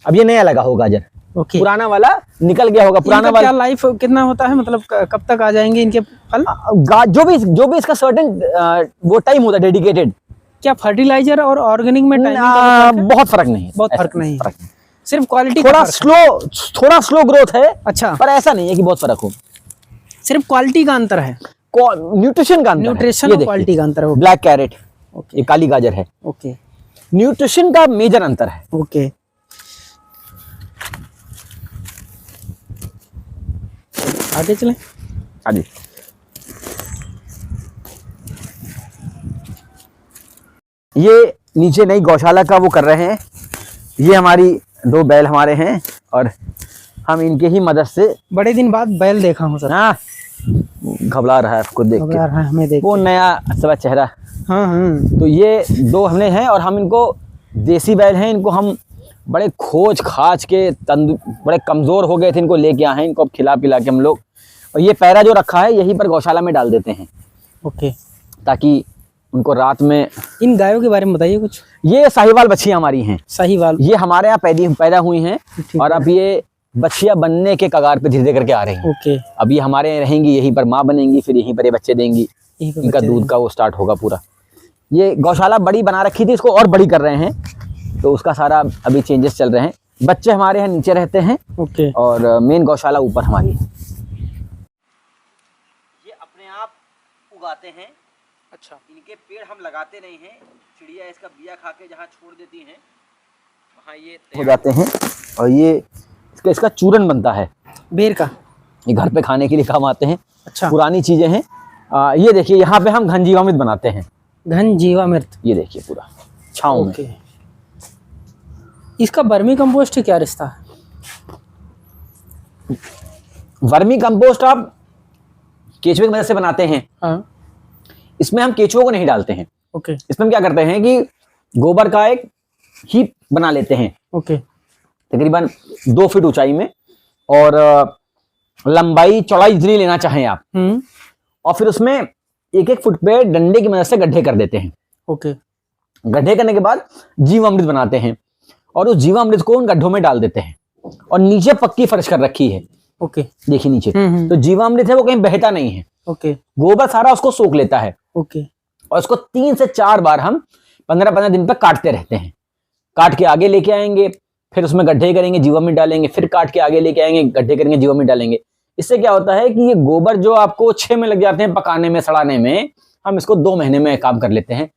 अब ये नया लगा हो गाजर, ओके। पुराना वाला निकल गया होगा, पुराना वाला क्या लाइफ कितना होता है, मतलब कब तक आ जाएंगे इनके फल? जो भी इसका सर्टेन वो टाइम होता है डेडिकेटेड। क्या फर्टिलाइजर और ऑर्गेनिक में टाइमिंग बहुत फर्क नहीं है, बहुत फर्क नहीं है, सिर्फ क्वालिटी थोड़ा स्लो ग्रोथ है। अच्छा, पर ऐसा नहीं है कि बहुत फर्क हो, सिर्फ क्वालिटी का अंतर है, न्यूट्रिशन का अंतर, न्यूट्रिशन और क्वालिटी का अंतर है। ब्लैक कैरेट, ओके, ये काली गाजर है, ओके, न्यूट्रिशन का मेजर अंतर है। ओके। आगे चलें। आगे ये नीचे नई गौशाला का वो कर रहे हैं, ये हमारी 2 बैल हमारे हैं, और हम इनके ही मदद से, बड़े दिन बाद बैल देखा हूँ सर। हाँ घबरा रहा है आपको देख के, हमें देख वो नया सब चेहरा। हाँ हाँ, तो ये 2 हमने हैं, और हम इनको देसी बैल हैं, इनको हम बड़े खोज खाज के बड़े कमज़ोर हो गए थे, इनको लेके आए हैं, इनको अब खिला पिला के हम लोग, और ये पैरा जो रखा है यहीं पर गौशाला में डाल देते हैं, ओके, ताकि उनको रात में। इन गायों के बारे में बताइए कुछ। ये साहिवाल बच्चियां हमारी हैं, साहिवाल, ये हमारे यहाँ पैदा हुई हैं, और अब ये बच्चियां बनने के कगार पे धीरे धीरे करके आ रही हैं। ओके, अब ये हमारे यहाँ रहेंगी, यहीं पर माँ बनेंगी, फिर यहीं पर ये बच्चे देंगी, इनका दूध का वो स्टार्ट होगा पूरा। ये गौशाला बड़ी बना रखी थी, इसको और बड़ी कर रहे हैं, तो उसका सारा अभी चेंजेस चल रहे हैं। बच्चे हमारे यहाँ नीचे रहते हैं, ओके, और मेन गौशाला ऊपर हमारी है। ये अपने आप उगाते हैं, अच्छा, इनके पेड़ हम लगाते नहीं हैं, चिड़िया इसका बिया खा के जहाँ छोड़ देती हैं वहाँ ये हो जाते हैं, और ये इसका चूरन बनता है बेर का, ये घर पे खाने के लिए काम आते हैं। अच्छा, पुरानी चीजें हैं। ये देखिए यहाँ पे हम घन जीवामृत बनाते हैं, घन जीवामृत, ये देखिए पूरा छाँव में। इसका वर्मी कंपोस्ट क्या रिश्ता है? वर्मी कंपोस्ट आप केचुए की मदद से बनाते हैं। हाँ, इसमें हम केचुओं को नहीं डालते हैं, ओके, इसमें हम क्या करते हैं कि गोबर का एक हीप बना लेते हैं, ओके, तकरीबन 2 फीट ऊंचाई में, और लंबाई चौड़ाई जितनी लेना चाहें आप, और फिर उसमें 1-1 फुट पे डंडे की मदद से गड्ढे कर देते हैं। ओके, गड्ढे करने के बाद जीवामृत बनाते हैं, और उस जीवामृत को उन गड्ढों में डाल देते हैं, और नीचे पक्की फर्श कर रखी है, ओके, देखिए नीचे। तो जीवामृत है वो कहीं बहता नहीं है, ओके, गोबर सारा उसको सोख लेता है, ओके, और उसको 3 से 4 बार हम 15-15 दिन पर काटते रहते हैं। काट के आगे लेके आएंगे, फिर उसमें गड्ढे करेंगे, जीवामृत डालेंगे, फिर काट के आगे लेके आएंगे, गड्ढे करेंगे, जीवामृत डालेंगे। इससे क्या होता है कि ये गोबर जो आपको 6 में लग जाते हैं पकाने में, सड़ाने में, हम इसको 2 महीने में काम कर लेते हैं।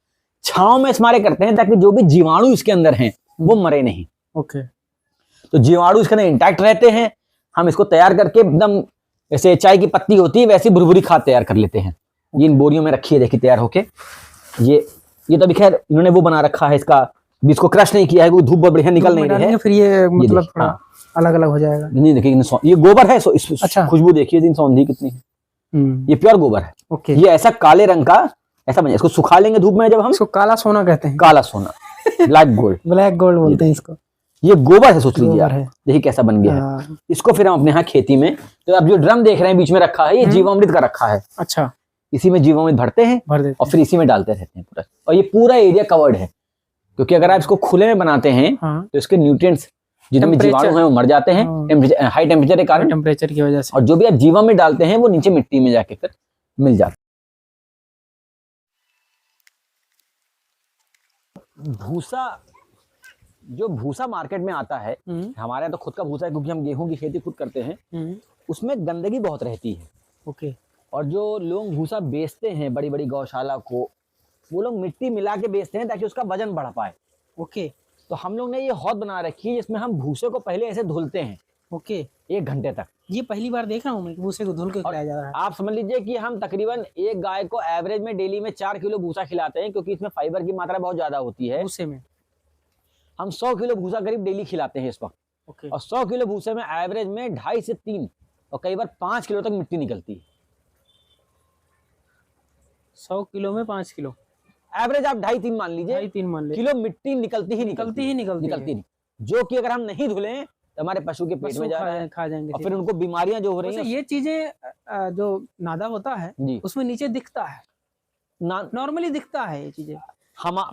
छांव में इस्तेमाल करते हैं ताकि जो भी जीवाणु इसके अंदर हैं वो मरे नहीं। ओके, तो जीवाणु इसके अंदर इंटैक्ट रहते हैं। हम इसको तैयार करके एकदम जैसे चाय की पत्ती होती है वैसी भुरभुरी खाद तैयार कर लेते हैं। ये इन बोरियों में रखी है, देखिए तैयार होके। ये तो अभी खैर इन्होंने वो बना रखा है, इसका बीज को क्रश नहीं किया है, वो धूप बहुत बढ़िया निकल नहीं रही है, फिर ये मतलब थोड़ा अलग अलग हो जाएगा। नहीं देखिए ये गोबर है, अच्छा, खुशबू देखिए दिन सौंधी कितनी है। ये प्योर गोबर है। ओके, ये ऐसा काले रंग का ऐसा बन, इसको सुखा लेंगे धूप में, जब हम इसको काला सोना कहते हैं, काला सोना, ब्लैक गोल्ड, ब्लैक गोल्ड बोलते हैं इसको। ये गोबर है, सोच लीजिए आप, है, देखिए कैसा बन गया है। इसको फिर हम अपने यहाँ खेती में, तो अब जो ड्रम देख रहे हैं बीच में रखा है, ये जीवामृत का रखा है। अच्छा, इसी में जीवामृत भरते हैं, भर देते और फिर इसी में डालते रहते हैं पूरा। और ये पूरा एरिया कवर्ड है, क्योंकि अगर आप इसको खुले में बनाते हैं तो इसके न्यूट्रिएंट्स जितने भी जीवाणु हैं वो मर जाते हैं हाई टेम्परेचर के कारण, टेम्परेचर की वजह से। और जो भी आप जीवामृत डालते हैं वो नीचे मिट्टी में जाके फिर मिल जाता है। भूसा, जो भूसा मार्केट में आता है, हमारे यहाँ तो खुद का भूसा है क्योंकि हम गेहूं की खेती खुद करते हैं, उसमें गंदगी बहुत रहती है। ओके। और जो लोग भूसा बेचते हैं बड़ी बड़ी गौशाला को, वो लोग मिट्टी मिला के बेचते हैं ताकि उसका वजन बढ़ पाए। ओके। तो हम लोग ने ये हौद बना रखी है जिसमें हम भूसे को पहले ऐसे धुलते हैं। ओके। 1 घंटे तक। ये पहली बार देख रहा हूँ मैं कि भूसे को धुल के खिलाया जा रहा है। आप समझ लीजिए कि हम तकरीबन एक गाय को एवरेज में डेली में 4 किलो भूसा खिलाते हैं, क्योंकि इसमें फाइबर की मात्रा बहुत ज्यादा होती है। भूसे में हम 100 किलो भूसा करीब डेली खिलाते हैं इस वक्त। ओके। और 100 किलो भूसे में एवरेज में 2.5 से 3 और कई बार 5 किलो तक मिट्टी निकलती है। 100 किलो में 5 किलो एवरेज आप 2.5-3 मान लीजिए, 2.5-3 मान ले, किलो मिट्टी निकलती निकलती नहीं, जो कि अगर हम नहीं धुलें तो हमारे पशु के पेट में जा रहा है, खा जाएंगे और फिर उनको बीमारियां जो हो रही हैं। ये चीजें जो नादा होता है उसमें नीचे दिखता है, नॉर्मली दिखता है ये चीजें।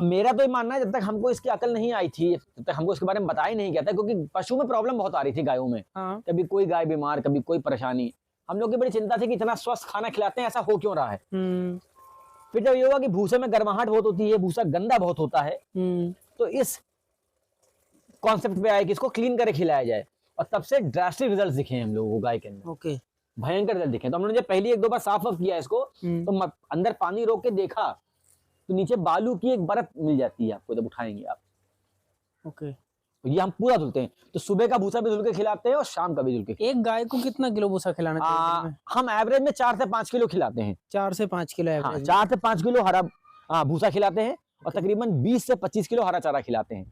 मेरा तो ये मानना है जब तक हमको इसकी अकल नहीं आई थी, तब तक हमको इसके बारे में बताया ही नहीं गया था, क्योंकि पशु में प्रॉब्लम बहुत आ रही थी गायों में। कभी कोई गाय बीमार, कभी कोई परेशानी। हम लोग की बड़ी चिंता थी कि इतना स्वस्थ खाना खिलाते हैं, ऐसा हो क्यों रहा है। फिर जब ये हुआ कि भूसे में गर्माहट बहुत होती है, भूसा गंदा बहुत होता है, तो इस कॉन्सेप्ट पे आया कि इसको क्लीन करके खिलाया जाए, और तब से ड्रास्टिक रिजल्ट दिखे हम लोगों को गाय के अंदर। ओके। भयंकर रिजल्ट दिखे। तो हम लोगों ने जब पहली 1-2 बार साफ किया इसको, तो अंदर पानी रोक के देखा तो नीचे बालू की एक परत मिल जाती है आपको जब उठाएंगे आप। ओके। तो ये हम पूरा धुलते हैं, तो सुबह का भूसा भी धुल के खिलाते हैं और शाम का भी धुल के। एक गाय को कितना किलो भूसा खिलाना चाहिए? हम एवरेज में 4 से 5 किलो खिलाते हैं। 4 से 5 किलो हाँ, 4 से 5 किलो हरा भूसा खिलाते हैं, और तकरीबन 20 से 25 किलो हरा चारा खिलाते हैं,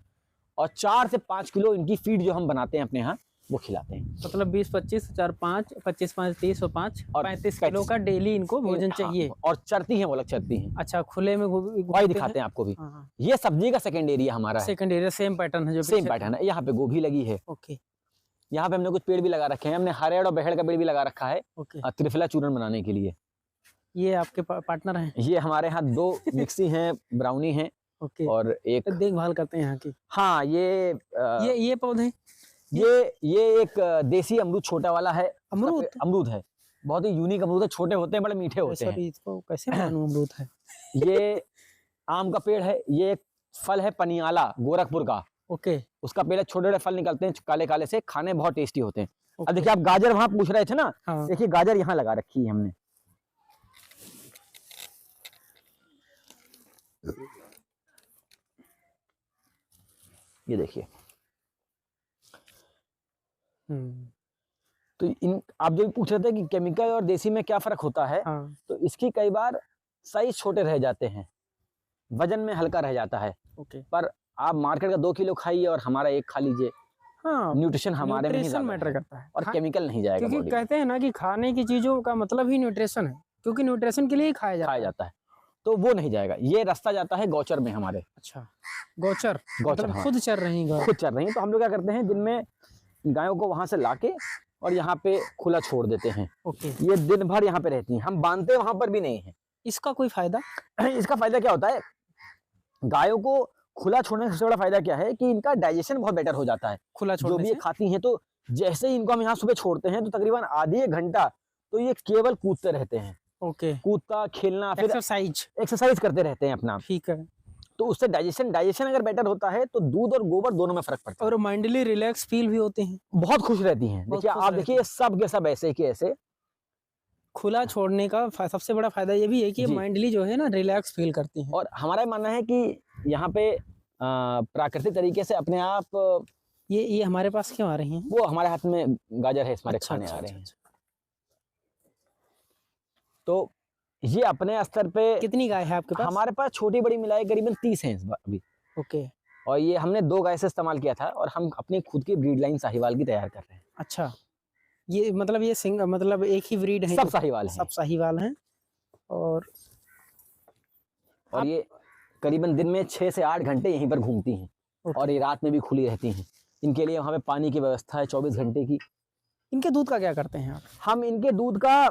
और 4 से 5 किलो इनकी फीड जो हम बनाते हैं अपने यहाँ वो खिलाते हैं। मतलब 20-25 4 5 25-5 30 और 5 35 किलो का डेली इनको भोजन चाहिए। और चरती हैं, वो लोग चरती हैं। अच्छा, खुले में वही दिखाते हैं आपको भी। ये सब्जी का सेकंड एरिया हमारा है। सेकंड एरिया सेम पैटर्न है, जो सेम पैटर्न है। यहाँ पे गोभी लगी है। ओके। यहाँ पे हमने कुछ पेड़ भी लगा रखे हैं, हमने हरेड़ और बहेड़ का पेड़ भी लगा रखा है त्रिफला चूर्ण बनाने के लिए। ये आपके पार्टनर हैं? ये हमारे यहाँ 2 मिक्सी हैं, ब्राउनी हैं, और एक देखभाल करते हैं यहाँ की। हाँ, ये पौधे, ये एक देसी अमरूद छोटा वाला है। अमरूद है, बहुत ही यूनिक अमरूद है, छोटे होते हैं, बड़े मीठे होते हैं। इसको कैसे मालूम अमरूद है? ये आम का पेड़ है। ये एक फल है पनियाला, गोरखपुर का। ओके। उसका पेड़, छोटे छोटे फल निकलते हैं काले काले से, खाने बहुत टेस्टी होते हैं। अब देखिए, आप गाजर वहां पूछ रहे थे ना, देखिए गाजर यहाँ लगा रखी है हमने। ये देखिए। तो आप जो पूछ रहे थे कि केमिकल और देसी में क्या फर्क होता है, तो इसकी कई बार साइज छोटे रह जाते हैं, वजन में हल्का रह जाता है। पर आप मार्केट का 2 किलो खाइए और हमारा 1 खा लीजिए। न्यूट्रिशन हमारे में ही मैटर करता है, और केमिकल नहीं जाएगा। क्योंकि कहते हैं ना कि खाने की चीजों का मतलब ही न्यूट्रिशन है, क्योंकि न्यूट्रिशन के लिए ही खाया जाता है। तो वो नहीं जाएगा। ये रास्ता जाता है गौचर में हमारे। अच्छा, गौचर मतलब खुद चर रही हैं? खुद चर रही हैं। तो हम लोग क्या करते हैं, दिन में गायों को वहां से लाके और यहाँ पे खुला छोड़ देते हैं। ओके। ये दिन भर यहाँ पे रहती हैं, हम बांधते वहां पर भी नहीं है। इसका कोई फायदा? इसका फायदा क्या होता है, गायों को खुला छोड़ने का सबसे बड़ा फायदा क्या है कि इनका डाइजेशन बहुत बेटर हो जाता है। खुला छोड़ने जो भी ये खाती हैं, तो जैसे ही इनको हम यहाँ सुबह छोड़ते हैं, तो तकरीबन आधे 1 घंटा तो ये केवल कूदते रहते हैं। ओके। कूदता, खेलना, फिर एक्सरसाइज करते रहते हैं अपना। ठीक है। तो उससे डाइजेशन अगर बेटर होता है तो दूध और गोबर दोनों में फर्क पड़ता है, और माइंडली रिलैक्स फील भी होते हैं, बहुत खुश रहती हैं। देखिए, आप देखिए, सब के सब ऐसे के ऐसे। खुला छोड़ने का सबसे बड़ा फायदा ये भी है कि माइंडली जो है ना रिलैक्स फील करती हैं। और हमारा मानना है कि यहाँ पे प्राकृतिक तरीके से अपने आप ये हमारे पास क्यों आ रही हैं? वो हमारे हाथ में गाजर है, हमारे खाने आ रहे हैं। तो ये अपने स्तर पे। कितनी गाय है आपके पास? हमारे पास छोटी बड़ी मिलाई करीबन 30 हैं अभी। ओके। और ये हमने 2 गाय से इस्तेमाल किया था, और हम अपनी खुद की ब्रीड लाइन साहिवाल की तैयार कर रहे हैं। अच्छा, ये मतलब ये मतलब एक ही ब्रीड है? सब साहिवाल हैं। सब साहिवाल हैं। और ये करीबन दिन में 6 से 8 घंटे यहीं पर घूमती हैं, और ये रात में भी खुली रहती हैं। इनके लिए वहाँ पे पानी की व्यवस्था है 24 घंटे की। इनके दूध का क्या करते हैं आप? हम इनके दूध का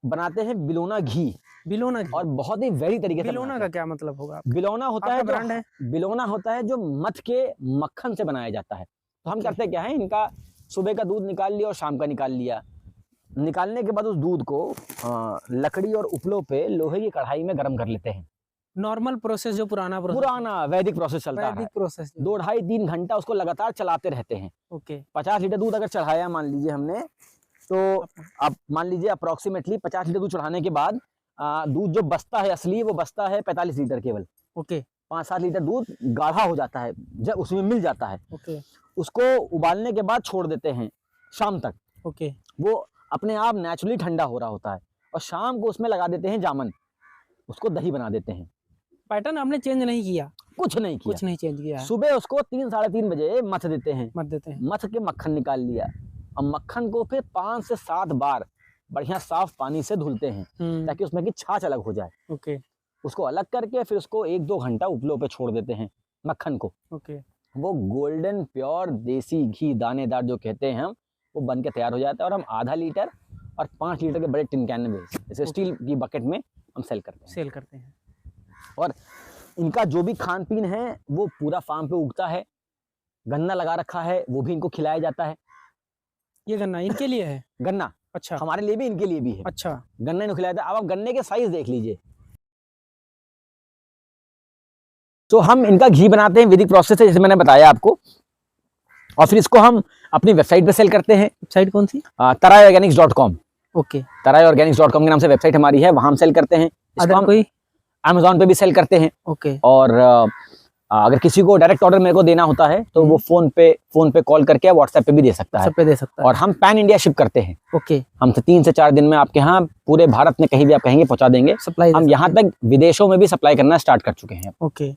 बनाते हैं बिलोना घी। बिलोना घी? और बहुत ही वेरी तरीके से। बिलोना का क्या मतलब होगा? बिलोना होता है, ब्रांड है? बिलोना होता है जो मध के मक्खन से बनाया जाता है। तो हम करते क्या है, इनका सुबह का दूध निकाल लिया और शाम का निकाल लिया। निकालने के बाद उस दूध को लकड़ी और उपलों पे लोहे की कढ़ाई में गर्म कर लेते हैं। नॉर्मल प्रोसेस, जो पुराना वैदिक प्रोसेस चलता है, वैदिक प्रोसेस। 2-2.5-3 घंटा उसको लगातार चलाते रहते हैं। ओके। 50 लीटर दूध अगर चढ़ाया मान लीजिए हमने, तो अब मान लीजिए अप्रोक्सीमेटली 50 लीटर दूध चढ़ाने के बाद दूध जो बचता है असली, वो बचता है 45 लीटर केवल। ओके। 5-7 लीटर दूध गाढ़ा हो जाता है, जब उसमें मिल जाता है। ओके। उसको उबालने के बाद छोड़ देते हैं शाम तक। ओके। वो अपने आप नेचुरली ठंडा हो रहा होता है, और शाम को उसमें लगा देते हैं जामन, उसको दही बना देते हैं। पैटर्न आपने चेंज नहीं किया? कुछ नहीं किया, कुछ नहीं चेंज किया है। सुबह उसको 3-3:30 बजे मथ देते हैं। मथ के मक्खन निकाल लिया, और मक्खन को फिर 5 से 7 बार बढ़िया साफ पानी से धुलते हैं, ताकि उसमें की छाछ अलग हो जाए। ओके। उसको अलग करके फिर उसको 1-2 घंटा उपलों पे छोड़ देते हैं मक्खन को। ओके। वो गोल्डन प्योर देसी घी दानेदार जो कहते हैं हम, वो बन के तैयार हो जाता है। और हम आधा लीटर और 5 लीटर के बड़े टिन कैन में, जैसे स्टील की बकेट में हम सेल करते हैं। और इनका जो भी खान पीन है वो पूरा फार्म पे उगता है। गन्ना लगा रखा है, वो भी इनको खिलाया जाता है। ये गन्ना इनके लिए है? गन्ना, अच्छा। हमारे लिए भी, इनके लिए भी है। अच्छा। गन्ना इनको खिलाया जाता है। अब आप गन्ने के साइज देख लीजिए। तो हम इनका घी बनाते हैं, वैदिक प्रोसेस है जैसे मैंने बताया आपको, और फिर इसको हम अपनी वेबसाइट पे सेल करते हैं। वेबसाइट कौन सी? taraiorganics.com। ओके। taraiorganics.com के नाम से वेबसाइट हमारी है, वहां हम सेल करते हैं। अदर कोई? Amazon पे भी सेल करते हैं। ओके। और अगर किसी को डायरेक्ट ऑर्डर मेरे को देना होता है तो वो फोन पे कॉल करके व्हाट्सएप पे भी दे सकता है। और हम पैन इंडिया शिप करते हैं। ओके। हम 3 से 4 दिन में आपके यहाँ पूरे भारत में कहीं भी आप कहेंगे पहुंचा देंगे। सप्लाई हम यहाँ तक विदेशों में भी सप्लाई करना स्टार्ट कर चुके हैं। ओके।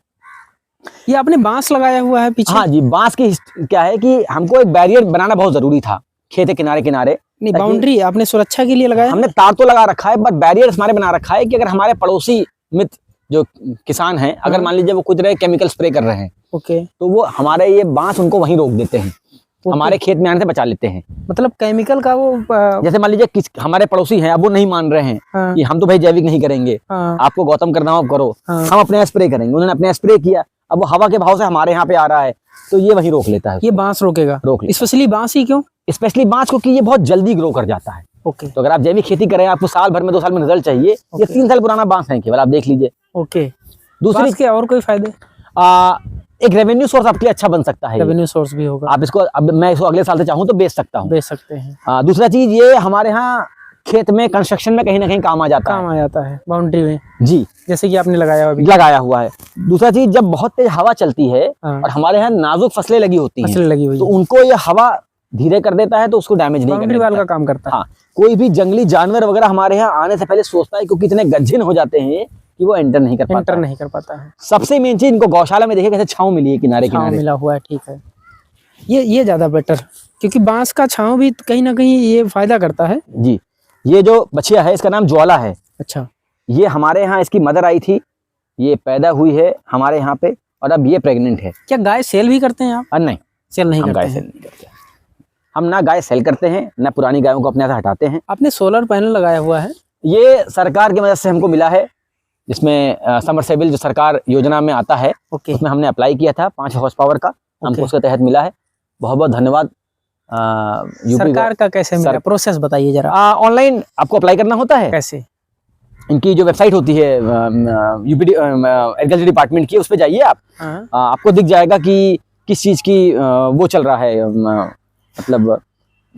ये आपने बांस लगाया हुआ है पीछे? हाँ जी, बांस की क्या है कि हमको एक बैरियर बनाना बहुत जरूरी था खेत के किनारे किनारे। नहीं, बाउंड्री आपने सुरक्षा के लिए लगाया? हमने तार तो लगा रखा है, बट बैरियर हमारे बना रखा है कि अगर हमारे पड़ोसी मित्र जो किसान हैं, अगर मान लीजिए वो कुछ तरह केमिकल स्प्रे कर रहे हैं, ओके, तो वो हमारे ये बांस उनको वहीं रोक देते हैं, हमारे खेत में आने से बचा लेते हैं। मतलब केमिकल का वो जैसे मान लीजिए हमारे पड़ोसी हैं, अब वो नहीं मान रहे हैं कि हम तो भाई जैविक नहीं करेंगे, आपको गौतम करना हो करो, हम अपने स्प्रे करेंगे। उन्होंने अपने स्प्रे किया, अब वो हवा के भाव से हमारे यहाँ पे आ रहा है, तो ये वहीं रोक लेता है। ये बांस रोकेगा? स्पेशली बांस ही क्यों? स्पेशली बांस क्योंकि ये बहुत जल्दी ग्रो कर जाता है। ओके। तो अगर आप जैविक खेती करें, आपको साल भर में 2 साल में रिजल्ट चाहिए। ये 3 साल पुराना बांस है केवल, आप देख लीजिए। ओके। दूसरी के और कोई फायदे? एक रेवेन्यू सोर्स आपके लिए अच्छा बन सकता है। रेवेन्यू सोर्स भी होगा। आप इसको, अब मैं इसको अगले साल से चाहूँ तो बेच सकता हूँ। बेच सकते हैं। दूसरा चीज, ये हमारे यहाँ खेत में कंस्ट्रक्शन में कहीं ना कहीं काम आ जाता है बाउंड्री में। जी, जैसे कि आपने लगाया हुआ है। दूसरा चीज, जब बहुत तेज हवा चलती है और हमारे यहाँ नाजुक फसलें लगी होती हैं, तो उनको ये हवा धीरे कर देता है, तो उसको डैमेज नहीं करता। बाउंड्री वाल का काम करता है। हाँ, कोई भी जंगली जानवर वगैरह हमारे यहाँ आने से पहले सोचता है, क्योंकि इतने गज्जिन हो जाते हैं कि वो एंटर नहीं कर पाता है। सबसे मेन चीज, इनको गौशाला में देखिए कैसे छांव मिली है, किनारे किनारे मिला हुआ है। ठीक है, ये ज्यादा बेटर, क्योंकि बांस का छांव भी कहीं ना कहीं ये फायदा करता है। जी, ये जो बछिया है इसका नाम ज्वाला है। अच्छा। ये हमारे यहाँ इसकी मदर आई थी, ये पैदा हुई है हमारे यहाँ पे, और अब ये प्रेग्नेंट है। क्या गाय सेल भी करते हैं आप? नहीं, सेल नहीं करते हैं। सेल नहीं करते। हम ना गाय सेल करते हैं, ना पुरानी गायों को अपने यहाँ से हटाते हैं। आपने सोलर पैनल लगाया हुआ है? ये सरकार की मदद से हमको मिला है, जिसमें समरसेबल जो सरकार योजना में आता है, उसमें हमने अप्लाई किया था 5 हॉर्स पावर का, हमको उसके तहत मिला है। बहुत बहुत धन्यवाद। सरकार का कैसे मिला? प्रोसेस बताइए जरा। ऑनलाइन आपको अप्लाई करना होता है। कैसे? इनकी जो वेबसाइट होती है यूपी एग्रीकल्चर डिपार्टमेंट की, उस पे जाइए आप। आपको दिख जाएगा कि किस चीज की वो चल रहा है, मतलब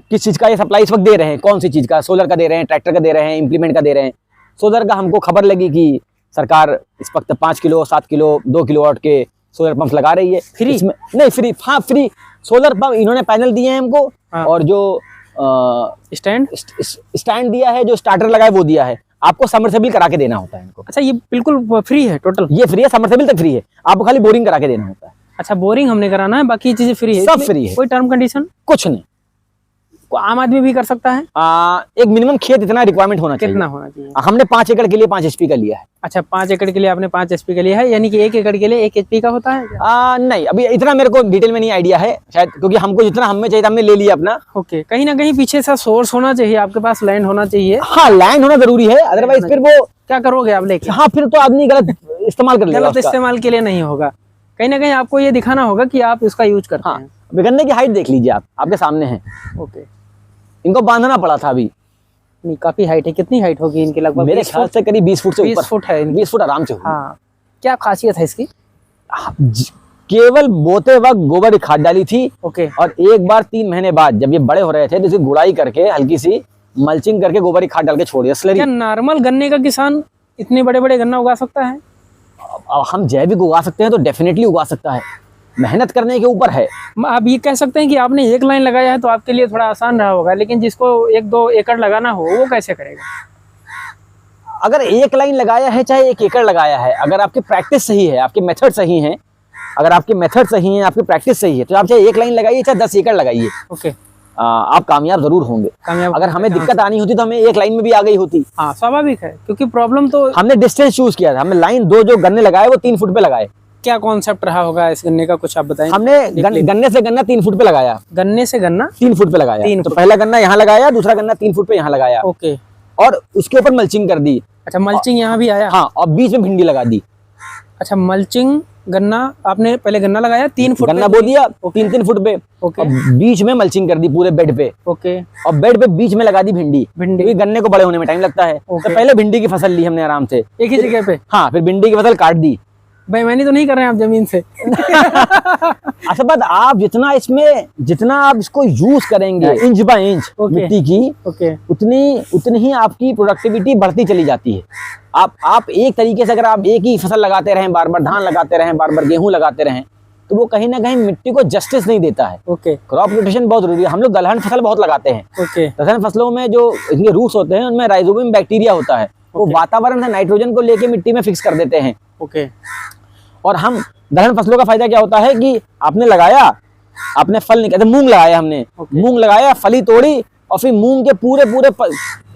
किस चीज का ये सप्लाई इस वक्त दे रहे हैं, कौन सी चीज का, सोलर का दे रहे हैं, ट्रैक्टर का दे रहे हैं, इम्प्लीमेंट का दे रहे हैं। सोलर का हमको खबर लगी कि सरकार इस वक्त 5 किलो, 7 किलो, 2 किलोवाट के सोलर पंप लगा रही है। फ्री? नहीं, फ्री। हाँ, फ्री सोलर पंप इन्होंने पैनल दिए हैं हमको। और जो स्टैंड दिया है, जो स्टार्टर लगा है वो दिया है। आपको समरसेबल करा के देना होता है इनको। अच्छा, ये बिल्कुल फ्री है? टोटल ये फ्री है, समरसेबल तक फ्री है, आपको खाली बोरिंग करा के देना होता है। अच्छा, बोरिंग हमने कराना है, बाकी चीजें फ्री है? सब फ्री है। कोई टर्म कंडीशन? कुछ नहीं। आम आदमी भी कर सकता है? एक मिनिमम खेत इतना रिक्वायरमेंट होना चाहिए। कितना होना चाहिए? हमने 5 एकड़ के लिए 5 HP का लिया है। अच्छा, 5 एकड़ के लिए आपने 5 HP का लिया है, यानी कि 1 एकड़ के लिए 1 HP का होता है? नहीं, अभी इतना मेरे को डिटेल में नहीं आइडिया है शायद, क्योंकि हमको जितना हमें चाहिए हमने ले लिया अपना। ओके। कहीं ना कहीं पीछे से सोर्स होना चाहिए, आपके पास लैंड होना चाहिए। हाँ, लैंड होना जरूरी है, अदरवाइज फिर वो क्या करोगे आप लेके? हाँ, फिर तो आदमी गलत इस्तेमाल कर लेगा। गलत इस्तेमाल के लिए नहीं होगा, कहीं ना कहीं आपको ये दिखाना होगा कि आप इसका यूज करते हैं। अभी गन्ने की हाइट देख लीजिए आप, आपके सामने है। ओके, इनको बांधना पड़ा था अभी। नहीं काफी हाइट है, कितनी हाइट होगी इनकी? लगभग मेरे ख्याल से करीब 20 फुट से 20 ऊपर, फुट है इनकी। 20 फुट आराम से होगी। हाँ, क्या खासियत है इसकी? केवल बोते वक्त गोबर की खाद डाली थी, ओके, और एक बार 3 महीने बाद जब ये बड़े हो रहे थे तो इसकी गुड़ाई करके हल्की सी मल्चिंग करके गोबर की खाद डाल के छोड़ दिया स्लरी। क्या नॉर्मल गन्ने का किसान इतने बड़े बड़े गन्ना उगा सकता है? अब हम जैविक उगा सकते हैं तो डेफिनेटली उगा सकता है, मेहनत करने के ऊपर है। आप ये कह सकते हैं कि आपने एक लाइन लगाया है तो आपके लिए थोड़ा आसान रहा होगा, लेकिन जिसको 1-2 एकड़ लगाना हो वो कैसे करेगा? अगर 1 लाइन लगाया है चाहे 1 एकड़ लगाया है, अगर आपकी प्रैक्टिस सही है, आपके मेथड सही हैं, अगर आपके मेथड सही हैं, आपकी प्रैक्टिस सही है, तो आप चाहे 1 लाइन लगाइए चाहे 10 एकड़ लगाइए, ओके, आप कामयाब जरूर होंगे। कामयाब। अगर हमें दिक्कत आनी होती तो हमें 1 लाइन में भी आ गई होती। हाँ, स्वाभाविक है, क्योंकि प्रॉब्लम तो हमने डिस्टेंस चूज किया था, हमने लाइन 2 जो गन्ने लगाए वो 3 फुट पे लगाए। क्या कॉन्सेप्ट रहा होगा इस गन्ने का, कुछ आप बताएं। हमने गन्ने से गन्ना 3 फुट पे लगाया, गन्ने से गन्ना 3 फुट पे लगाया। 3 तो फुट। पहला गन्ना यहाँ लगाया, दूसरा गन्ना 3 फुट पे यहाँ लगाया, ओके, और उसके ऊपर मल्चिंग कर दी। अच्छा, मल्चिंग यहाँ भी आया? हाँ, और बीच में भिंडी लगा दी। अच्छा, मल्चिंग गन्ना, आपने पहले गन्ना लगाया 3 फुट गन्ना बो दिया 3-3 फुट पे, ओके, और बीच में मल्चिंग कर दी पूरे बेड पे, ओके, और बेड पे बीच में लगा दी भिंडी। क्योंकि गन्ने को बड़े होने में टाइम लगता है, तो पहले भिंडी की फसल ली हमने आराम से एक ही जगह पे। हाँ, फिर भिंडी की फसल काट दी। बेईमानी तो नहीं कर रहे हैं आप जमीन से? अच्छा बात, आप जितना आप इसको यूज करेंगे इंच बाय इंच मिट्टी की, ओके, उतनी ही आपकी प्रोडक्टिविटी बढ़ती चली जाती है। आप एक तरीके से अगर आप एक ही फसल लगाते रहें, बार बार धान लगाते रहें, बार बार गेहूं लगाते रहें, तो वो कहीं ना कहीं मिट्टी को जस्टिस नहीं देता है। ओके, क्रॉप रोटेशन बहुत जरूरी है। हम लोग दलहन फसल बहुत लगाते हैं। ओके, दलहन फसलों में जो इनके रूट्स होते हैं उनमें राइजोबियम बैक्टीरिया होता है, वो वातावरण से नाइट्रोजन को लेके मिट्टी में फिक्स कर देते हैं। ओके, और हम दलहन फसलों का फायदा क्या होता है कि आपने लगाया, आपने फल निकाले, मूंग लगाया हमने, मूंग लगाया, फली तोड़ी, और फिर मूंग के पूरे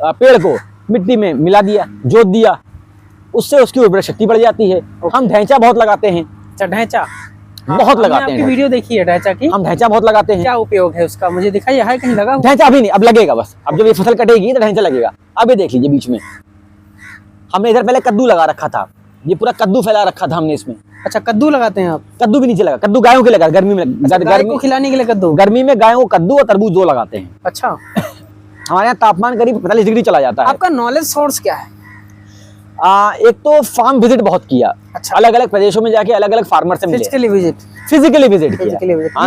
पेड़ को मिट्टी में मिला दिया, जोत दिया, उससे उसकी उर्वरक शक्ति बढ़ जाती है। हम ढैंचा बहुत लगाते हैं। अच्छा, ढैंचा बहुत लगाते हैं। आपकी वीडियो देखी है ढैंचा की? हम ढैंचा बहुत लगाते हैं। क्या उपयोग है उसका, मुझे दिखाइए, है कहीं लगा हुआ? ढैंचा अभी नहीं, अब लगेगा बस। अब जब ये फसल कटेगी तो ढैंचा लगेगा। अब ये देख लीजिए, बीच में हमने इधर पहले कद्दू लगा रखा था, ये पूरा कद्दू फैला रखा था हमने इसमें। अच्छा, कद्दू लगाते हैं आप? कद्दू भी नीचे लगा, कद्दू गायों के लगा, गर्मी में गाय को खिलाने के लिए कद्दू? गर्मी में गायों को कद्दू और तरबूज 2 लगाते हैं। अच्छा, हमारे यहाँ तापमान करीब 45 डिग्री चला जाता है। आपका नॉलेज सोर्स क्या है? एक तो फार्म विजिट बहुत किया। अच्छा, अलग अलग प्रदेशों में जाके अलग अलग फार्मर से मिले, फिजिकली विजिट किया।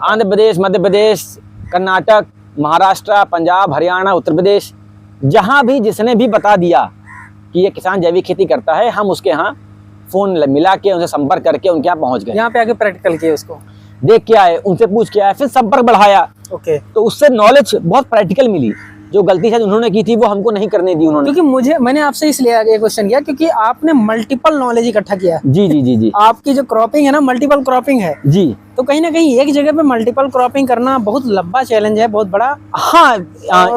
आंध्र प्रदेश, मध्य प्रदेश, कर्नाटक, महाराष्ट्र, पंजाब, हरियाणा, उत्तर प्रदेश, जहां भी जिसने भी बता दिया कि ये किसान जैविक खेती करता है, हम उसके यहाँ फोन मिला के उनसे संपर्क करके उनके यहाँ पहुंच गए। यहाँ पे आके प्रैक्टिकल किए, उसको देख के आए, उनसे पूछ के आए, फिर संपर्क बढ़ाया। ओके, तो उससे नॉलेज बहुत प्रैक्टिकल मिली। जो गलती शायद उन्होंने की थी वो हमको नहीं करने दी उन्होंने। क्योंकि मैंने आपसे इसलिए ये क्वेश्चन किया क्योंकि आपने मल्टीपल नॉलेज इकट्ठा किया है। जी जी जी जी, आपकी जो क्रॉपिंग है ना, मल्टीपल क्रॉपिंग है जी। तो कहीं ना कहीं एक जगह पे मल्टीपल क्रॉपिंग करना बहुत लंबा चैलेंज है, बहुत बड़ा। हाँ,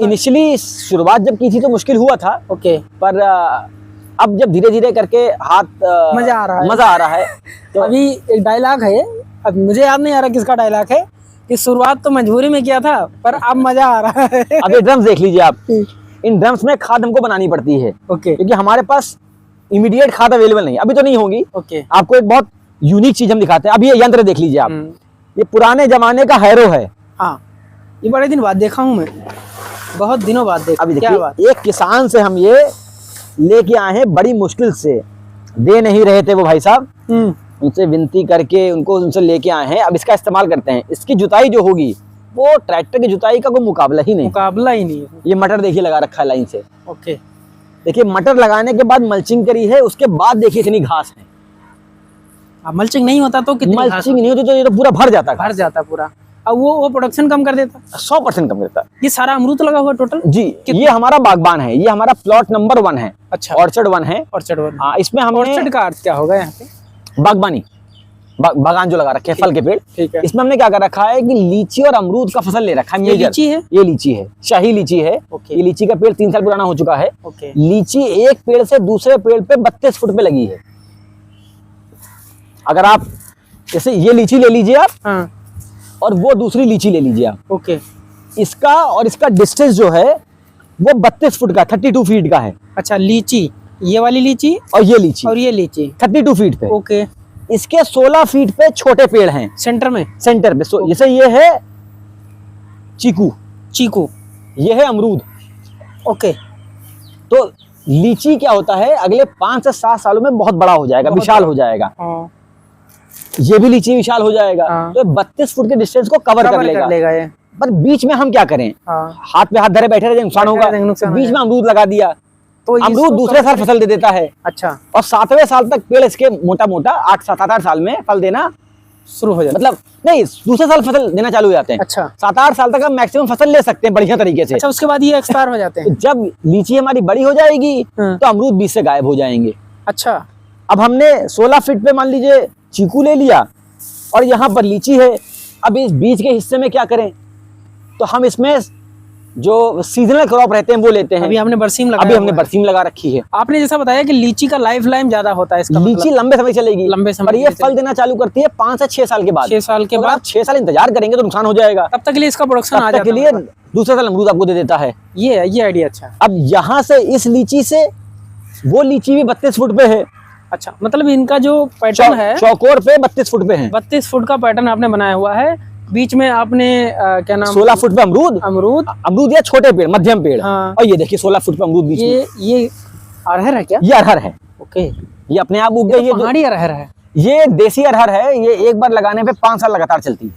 इनिशियली शुरुआत जब की थी तो मुश्किल हुआ था। ओके, पर अब जब धीरे धीरे करके हाथ मजा आ रहा है। तो अभी एक डायलॉग है, अब मुझे याद नहीं आ रहा किसका डायलॉग है, कि शुरुआत तो मजबूरी में किया था पर अब मजा आ रहा है। अब ये ड्रम्स देख लीजिए आप, इन ड्रम्स में खाद हमको बनानी पड़ती है। ओके, क्योंकि हमारे पास इमीडिएट खाद अवेलेबल नहीं, अभी तो नहीं होगी। ओके, आपको एक बहुत यूनिक चीज हम दिखाते हैं। अब ये यंत्र देख लीजिए आप, ये पुराने जमाने का हैरो है। हाँ, ये बड़े दिन बाद देखा हूँ मैं, बहुत दिनों बाद देखा। अभी देखिए, एक किसान से हम ये लेके आए हैं, बड़ी मुश्किल से दे नहीं रहे थे वो भाई साहब, उनसे विनती करके उनसे लेके आए हैं। अब इसका इस्तेमाल करते हैं। इसकी जुताई जो होगी वो ट्रैक्टर की जुताई का कोई मुकाबला ही नहीं है। ये मटर देखिए लगा रखा है लाइन से। ओके, देखिए मटर लगाने के बाद मल्चिंग करी है, उसके बाद देखिए इतनी घास है। मल्चिंग नहीं होता तो कितनी मल्चिंग नहीं होती तो ये तो पूरा भर जाता पूरा। अब वो प्रोडक्शन कम कर देता, 100% कम करता। ये सारा अमरूद लगा हुआ टोटल? जी, ये हमारा बागबान है, ये हमारा प्लॉट नंबर 1 है। अच्छा, ऑर्चर्ड 1 है। ऑर्चर्ड 1। हाँ, इसमें हमने ऑर्चर्ड का अर्थ क्या होगा यहाँ पे? बागबानी, बागान जो लगा रखे हैं, फल के पेड़। ठीक है। इसमें हमने क्या कर रखा है कि लीची और अमरूद का फसल ले रखा है। ये लीची है? ये लीची है, शाही लीची है। ओके। ये लीची का पेड़ 3 साल पुराना हो चुका है। ओके। लीची एक पेड़ से दूसरे पेड़ पे 32 फुट पे लगी है। अगर आप जैसे ये लीची ले लीजिए आप, हाँ, और वो दूसरी लीची ले लीजिए आप, ओके, इसका और इसका डिस्टेंस जो है वो 32 फुट का, 32 फीट का है। अच्छा, लीची, ये वाली लीची और ये लीची 32 फीट पे। ओके, इसके 16 फीट पे छोटे पेड़ हैं सेंटर में सेंटर पे। जैसे ये है चीकू, चीकू, ये है अमरूद। ओके। तो लीची क्या होता है, अगले 5 से 7 सालों में बहुत बड़ा हो जाएगा, विशाल हो जाएगा। हाँ। ये भी लीची विशाल हो जाएगा। हाँ। तो 32 फुट के डिस्टेंस को कवर कर लेगा ये। पर बीच में हम क्या करें, हाँ। हाथ पे हाथ धरे बैठे रहे नुकसान होगा। बीच में अमरूद लगा दिया तो अमरूद दूसरे साल फसल दे देता है। अच्छा। और 7वें साल तक पेड़ इसके मोटा मोटा 8-7-8 साल में फल देना शुरू हो जाता, मतलब नहीं, दूसरे साल फसल देना चालू हो जाते हैं। अच्छा। 7-8 साल तक हम मैक्सिमम फसल ले सकते हैं बढ़िया तरीके से। अच्छा, उसके बाद ये एक्सपायर हो जाते हैं। तो जब लीची हमारी बड़ी हो जाएगी तो अमरूद बीच से गायब हो जाएंगे। अच्छा। अब हमने 16 फीट पे मान लीजिए चीकू ले लिया और यहाँ पर लीची है। अब इस बीच के हिस्से में क्या करें, तो हम इसमें जो सीजनल क्रॉप रहते हैं वो लेते हैं। अभी हमने बरसीम लगाया, अभी हमने बरसीम लगा रखी है। आपने जैसा बताया कि लीची का लाइफ टाइम ज्यादा होता है, इसका लीची मतलब लंबे समय चलेगी, लंबे समय पर ये फल देना चालू करती है 5 से 6 साल के बाद। 6 साल के तो बाद आप 6 साल इंतजार करेंगे तो नुकसान हो जाएगा। तब तक के लिए इसका प्रोडक्शन आ तब तक जाता के लिए है। दूसरे साल अमरूद आपको दे देता है। ये आइडिया अच्छा है। अब यहाँ से इस लीची से वो लीची भी 32 फुट पे है। अच्छा, मतलब इनका जो पैटर्न है चौकोर पे 32 फुट पे है। 32 फुट का पैटर्न आपने बनाया हुआ है। बीच में आपने क्या नाम, 16 फुट पे अमरूद अमरूद या छोटे पेड़, मध्यम पेड़। हाँ। और ये देखिए 16 फुट पे अमरूद बीच में। ये अरहर है क्या? ये अरहर है। ओके। ये अपने आप उग गई। ये पहाड़ी अरहर है। ये देसी अरहर है। ये एक बार लगाने पे 5 साल लगातार चलती है।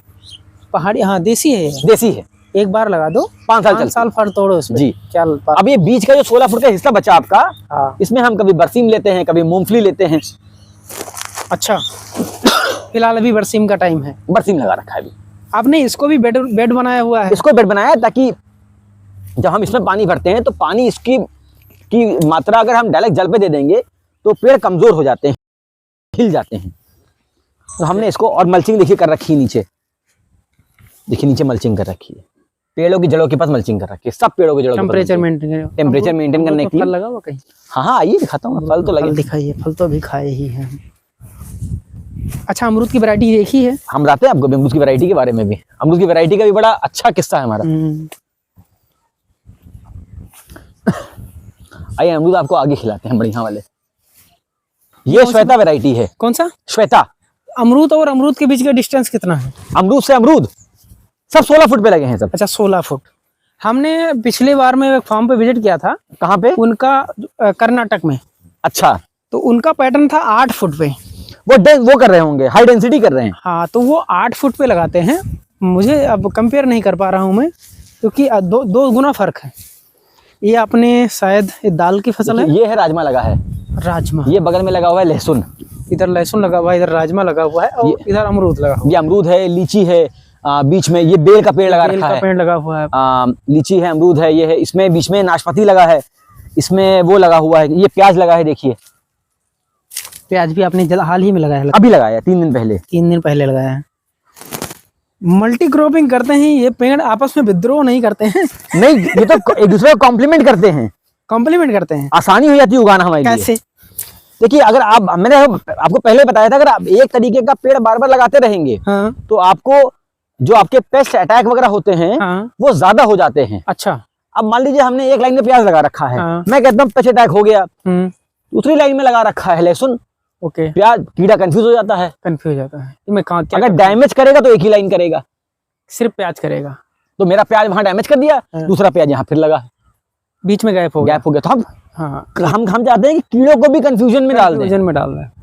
पहाड़ी, हाँ, देसी है। देसी है, एक बार लगा दो 5 साल फल तोड़ो उसमें। जी। क्या अब ये बीच का जो 16 फुट का हिस्सा बचा आपका, हाँ। इसमें हम कभी बरसीम लेते हैं, कभी मूंगफली लेते हैं। अच्छा। फिलहाल अभी बरसीम का टाइम है, बरसीम लगा रखा है अभी। आपने इसको भी बेड बनाया हुआ है? इसको बेड बनाया है ताकि जब हम इसमें पानी भरते हैं तो पानी इसकी मात्रा अगर हम डायरेक्ट जल पे दे देंगे तो पेड़ कमजोर हो जाते हैं, हिल जाते हैं। तो हमने इसको, और मल्चिंग देखिए कर रखी है नीचे, देखिए नीचे मल्चिंग कर रखी है। पेड़ों की जड़ों के पास मल्चिंग कर रखी है, सब पेड़ों की जड़ों के पास। टेम्परेचर मेंटेन करने की। फल लगा हुआ कहीं? हाँ, आइए दिखाता हूँ, फल तो लगे। दिखाइए, फल तो अभी खाए ही हैं। अच्छा, अमरूद की वैरायटी देखी है? हम बताते हैं आपको अमरूद की वैरायटी के बारे में भी। अमरूद की वैरायटी का भी बड़ा अच्छा किस्सा है हमारा। आइए अमरूद आपको आगे खिलाते हैं बढ़िया वाले। ये श्वेता वैरायटी है। कौन सा? श्वेता। अमरूद और अमरूद के बीच का डिस्टेंस कितना है? अमरूद से अमरूद सब 16 फुट पे लगे हैं सब। अच्छा, 16 फुट। हमने पिछले बार में एक फार्म पे विजिट किया था। कहाँ पे? उनका कर्नाटक में। अच्छा। तो उनका पैटर्न था 8 फुट पे। वो कर रहे होंगे, हाई डेंसिटी कर रहे हैं। हाँ, तो वो 8 फुट पे लगाते हैं। मुझे अब कंपेयर नहीं कर पा रहा हूँ मैं, क्योंकि दो गुना फर्क है। ये आपने शायद दाल की फसल है। ये है राजमा लगा है। राजमा। ये बगल में लगा हुआ है लहसुन। इधर लहसुन लगा हुआ है, इधर राजमा लगा हुआ है, और इधर अमरूद लगा हुआ है। ये अमरूद है, लीची है, बीच में ये बेल का पेड़ लगा रखा है। पेड़ लगा हुआ है। लीची है, अमरूद है, ये है, इसमें बीच में नाशपाती लगा है, इसमें वो लगा हुआ है, ये प्याज लगा है। देखिए प्याज भी आपने हाल ही में लगाया है? अभी लगाया, 3 दिन पहले। 3 दिन पहले लगाया है। मल्टी क्रॉपिंग करते हैं, ये पेड़ आपस में विद्रोह नहीं करते हैं? नहीं, ये तो एक दूसरे को कॉम्प्लीमेंट करते हैं, कॉम्प्लीमेंट करते हैं। आसानी हो जाती है उगाना हमारे लिए। कैसे? देखिए, अगर मैंने आपको पहले बताया था, अगर आप एक तरीके का पेड़ बार बार लगाते रहेंगे, हाँ। तो आपको जो आपके पेस्ट अटैक वगैरह होते हैं, हाँ। वो ज्यादा हो जाते हैं। अच्छा। अब मान लीजिए हमने एक लाइन में प्याज लगा रखा है, हाँ। मैं कहता हूँ पेस्ट अटैक हो गया। दूसरी लाइन में लगा रखा है लहसुन, ओके। प्याज, कीड़ा कंफ्यूज हो जाता है। कंफ्यूज हो जाता है। मैं अगर डैमेज करेगा तो एक ही लाइन करेगा, सिर्फ प्याज करेगा। तो मेरा प्याज वहां डैमेज कर दिया, दूसरा प्याज यहाँ फिर लगा, बीच में गैप हो गया। तो हम हाँ। हम चाहते हैं कि कीड़ों को भी कंफ्यूजन में डाल दें,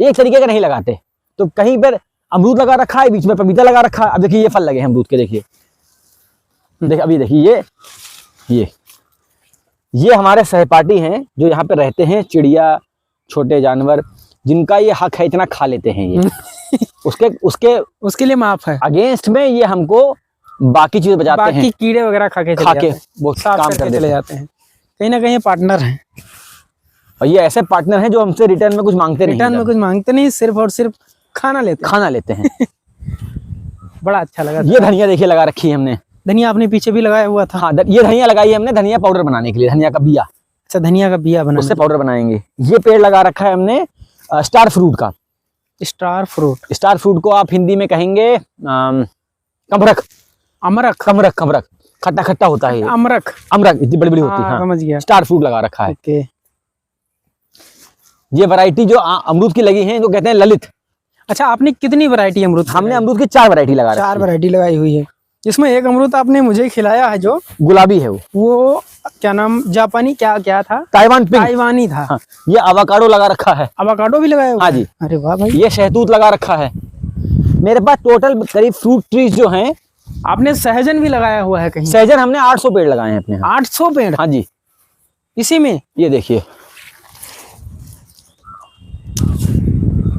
एक तरीके का नहीं लगाते। तो कहीं पर अमरूद लगा रखा है, बीच में पपीता लगा रखा है। अब देखिए ये फल लगे हैं अमरूद के, देखिए अभी देखिए ये हमारे सहपाठी हैं जो यहाँ पे रहते हैं, चिड़िया, छोटे जानवर, जिनका ये हक है, इतना खा लेते हैं ये। उसके लिए माफ है। अगेंस्ट में ये हमको बाकी चीज बचाते हैं, बाकी कीड़े वगैरह खा के वो काम कर चले जाते हैं। कहीं ना कहीं पार्टनर हैं, और ये ऐसे पार्टनर हैं जो हमसे रिटर्न में कुछ मांगते नहीं, सिर्फ और सिर्फ खाना लेते हैं। बड़ा अच्छा लगा। ये धनिया देखिए लगा रखी है हमने। धनिया आपने पीछे भी लगाया हुआ था। हाँ, ये धनिया लगाई है हमने, धनिया पाउडर बनाने के लिए, धनिया का बिया। अच्छा, धनिया का बिया बनाने, उससे पाउडर बनाएंगे। ये पेड़ लगा रखा है हमने स्टार फ्रूट का। स्टार फ्रूट को आप हिंदी में कहेंगे कमरख, कमरख, खट्टा खट्टा होता है। अमरख इतनी बड़ी बड़ी होती है। समझ गया। स्टार फ्रूट लगा रखा है। ये वैरायटी जो अमरूद की लगी है, इनको कहते हैं ललित। अच्छा, आपने कितनी वैरायटी अमरूद? हमने अमरूद की 4 वैरायटी लगा रखी 4 है। वैरायटी लगाई हुई है। इसमें एक अमरूद आपने मुझे खिलाया है जो गुलाबी है वो क्या नाम, जापानी क्या था? Taiwan pink. ताइवानी था। हाँ, ये अवाकाडो लगा रखा है। अवाकाडो भी लगाया हुआ हाँ है? जी। अरे वाह भाई। ये शहतूत लगा रखा है। मेरे पास टोटल करीब फ्रूट ट्रीज जो हैं, आपने सहजन भी लगाया हुआ है कहीं? सहजन हमने 800 पेड़ लगाए हैं अपने यहाँ। 800 पेड़? हाँ जी। इसी में ये देखिए,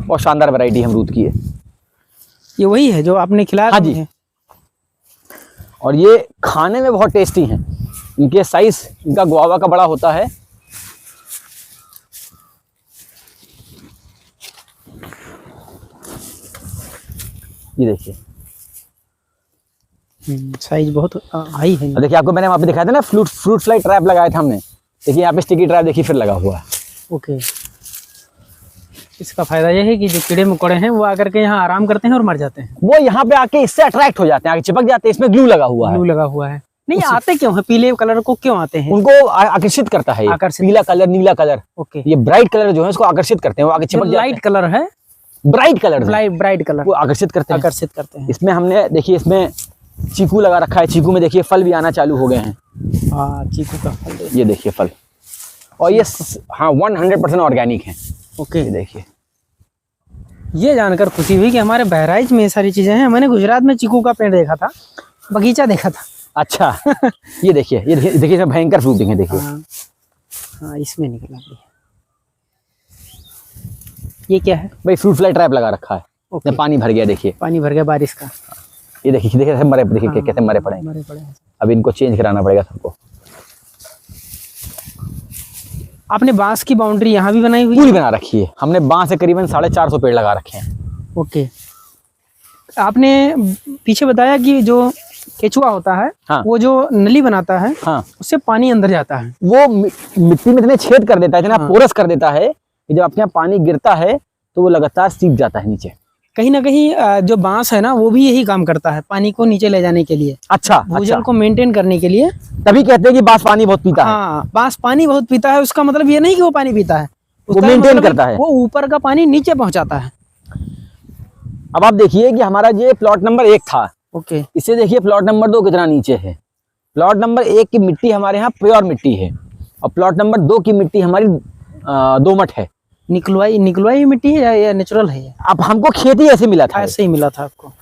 बहुत शानदार वैरायटी अमरूद की है। ये वही है जो आपने खिलाया? हाँ जी। और ये खाने में बहुत टेस्टी हैं। इनके साइज, इनका गुआवा का बड़ा होता है। ये देखिए, साइज बहुत हाई है। और देखिए आपको मैंने वहाँ पे दिखाया था ना, फ्रूट फ्लाई ट्रैप लगाया था हमने। देखिए यहाँ पे स्टिकी ट्रैप देखिए फिर लगा हुआ है। ओके। इसका फायदा यह है कि जो कीड़े मकोड़े हैं वो आकर के यहाँ आराम करते हैं और मर जाते हैं। वो यहाँ पे आके इससे अट्रैक्ट हो जाते हैं, आगे चिपक जाते हैं। इसमें ग्लू लगा हुआ है। ग्लू लगा हुआ है। नहीं, आते क्यों है? पीले कलर को क्यों आते हैं? उनको आकर्षित करता है ये। आकर्षित। पीला कलर, नीला कलर, ओके। ये ब्राइट कलर जो है इसको आकर्षित करते हैं। वो आगे चिपक जाते लाइट कलर है, हैं। ब्राइट कलर, ब्राइट कलर वो आकर्षित करते हैं। आकर्षित करते हैं। इसमें हमने देखिए, इसमें चीकू लगा रखा है। चीकू में देखिए फल भी आना चालू हो गए हैं। हाँ, चीकू का फल देखिए। ये देखिए फल, और ये हाँ 100% ऑर्गेनिक है। ओके। ये देखिए, ये जानकर खुशी हुई कि हमारे बहराइच में ये सारी चीजें हैं। मैंने गुजरात में चीकू का पेड़ देखा था, बगीचा देखा था। अच्छा। ये देखिए, ये देखिए इसमें भयंकर फ्रूट देखें। देखिए हाँ, इसमें निकला भी। ये क्या है भाई? फ्रूट फ्लाई ट्रैप लगा रखा है। ओके। पानी भर गया, देखिए पानी भर गया बारिश का। ये देखिए, देखिए कैसे मरे, देखिए कैसे मरे पड़े। मरे पड़े हैं। अब इनको चेंज कराना पड़ेगा सबको। आपने बांस की बाउंड्री यहाँ भी बनाई हुई है? पूरी बना रखी है हमने। बांस से करीबन 450 पेड़ लगा रखे हैं। ओके। आपने पीछे बताया कि जो केचुआ होता है, हाँ। वो जो नली बनाता है, हाँ, उससे पानी अंदर जाता है। वो मिट्टी में इतने छेद कर देता है, इतना हाँ। पोरस कर देता है कि जब अपने यहाँ पानी गिरता है तो वो लगातार सीप जाता है नीचे। कहीं ना कहीं जो बांस है ना, वो भी यही काम करता है, पानी को नीचे ले जाने के लिए, अच्छा, भूजल को मेंटेन करने के लिए। तभी कहते हैं कि बांस पानी बहुत पीता है। हाँ, बांस पानी बहुत पीता है। उसका मतलब ये नहीं कि वो पानी पीता है, वो उसका मेंटेन मतलब करता है। वो ऊपर का पानी नीचे पहुंचाता है। अब आप देखिए कि हमारा ये प्लॉट नंबर 1 था। ओके। इसे देखिए प्लॉट नंबर 2 कितना नीचे है। प्लॉट नंबर 1 की मिट्टी हमारे यहाँ प्योर मिट्टी है, और प्लॉट नंबर 2 की मिट्टी हमारी दोमट है। निकलवाई मिट्टी है या नेचुरल है? अब हमको खेती ऐसे मिला था। ऐसे ही मिला था आपको?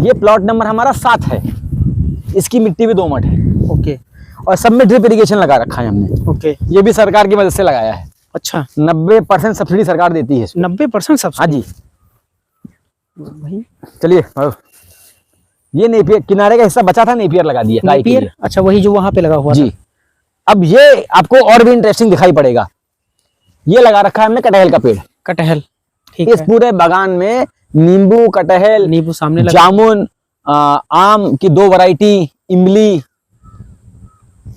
ये प्लॉट नंबर हमारा 7 है। इसकी मिट्टी भी दोमट है। ओके। और सब में ड्रिप इरिगेशन लगा रखा है हमने। ओके। ये भी सरकार की मदद से लगाया है। अच्छा, 90% सब्सिडी सरकार देती है इसमें। 90% सब? हाँ जी। भाई चलिए, ये नेपियर किनारे का हिस्सा बचा था, नेपियर लगा दिया गाय के लिए। नेपियर? अच्छा, वही जो वहां पे लगा हुआ जी। था। अब ये आपको और भी इंटरेस्टिंग दिखाई पड़ेगा। ये लगा रखा है हमने कटहल का पेड़। कटहल, ठीक इस है। पूरे बागान में नींबू, कटहल, नींबू सामने लगा। जामुन, आम की 2 वैरायटी, इमली,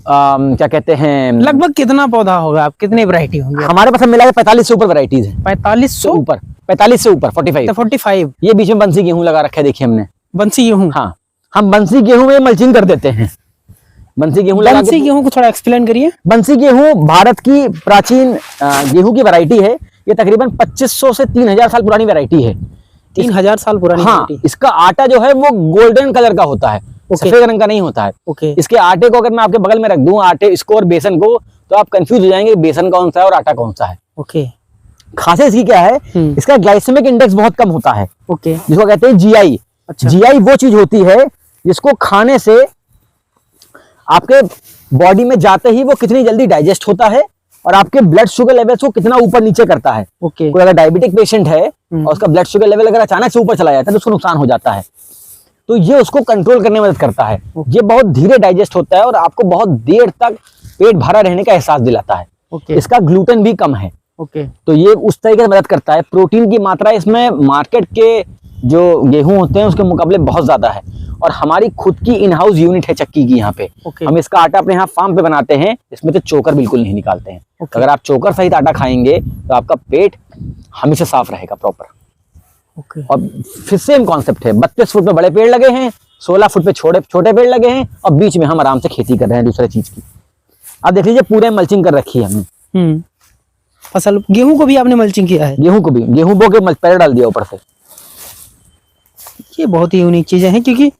क्या कहते हैं, लगभग कितना पौधा होगा? आप कितने वैरायटी होंगे? हमारे पास मिला के 45 से ऊपर वैरायटीज है। 4500? ऊपर 45 से ऊपर 45। 45। ये बीच में बंसी गेहूं लगा रखा है, देखिए हमने। बंसी गेहूं? हाँ, हम बंसी गेहूं में मल्चिंग कर देते हैं। बंसी गेहूं लगा बंसी गेहूं को थोड़ा एक्सप्लेन करिए। बंसी गेहूं भारत की प्राचीन गेहूं की वैरायटी है। ये तकरीबन 2500 से 3000 साल पुरानी वैरायटी है। 3000 साल पुरानी हाँ, वैरायटी। इसका आटा जो है वो गोल्डन कलर का होता है, ओके। सफेद रंग का नहीं होता है। ओके। इसके आटे को अगर मैं आपके बगल में रख दूं, आटे इसको और बेसन को, तो आप कंफ्यूज हो जाएंगे बेसन कौन सा है और आटा कौन सा है। ओके। खासियत इसकी क्या है? इसका ग्लाइसेमिक इंडेक्स बहुत कम होता है, ओके। जिसको कहते हैं जीआई। अच्छा। जीआई वो चीज होती है जिसको खाने से आपके बॉडी में जाते ही वो कितनी जल्दी डाइजेस्ट होता है और आपके ब्लड शुगर लेवल्स को कितना ऊपर नीचे करता है। ओके। कोई अगर डायबिटिक पेशेंट है और उसका ब्लड शुगर लेवल अगर अचानक से ऊपर चला जाता है तो उसको नुकसान हो जाता है। तो ये उसको कंट्रोल करने में मदद करता है। ये बहुत धीरे डाइजेस्ट होता है और आपको बहुत देर तक पेट भरा रहने का एहसास दिलाता है। ओके। इसका ग्लूटेन भी कम है, ओके। तो ये उस तरीके से मदद करता है। प्रोटीन की मात्रा इसमें मार्केट के जो गेहूं होते हैं उसके मुकाबले बहुत ज्यादा है। और हमारी खुद की इन हाउस यूनिट है चक्की की यहाँ पे। ओके। हम इसका आटा अपने यहाँ फार्म पे बनाते हैं। इसमें तो चोकर बिल्कुल नहीं निकालते हैं। ओके। अगर आप चोकर सहित आटा खाएंगे तो आपका पेट हमेशा साफ रहेगा प्रॉपर। ओके। और फिर सेम कॉन्सेप्ट है। 32 फुट पे बड़े पेड़ लगे हैं, 16 फुट पे छोटे पेड़ लगे हैं, और बीच में हम आराम से खेती कर रहे हैं दूसरे चीज की। अब देख लीजिए पूरे मल्चिंग कर रखी है हमने। फसल गेहूं को भी आपने मल्चिंग किया है? गेहूं को भी, गेहूं बो के पैर डाल दिया ऊपर से। ये बहुत ही यूनिक चीजें हैं, क्योंकि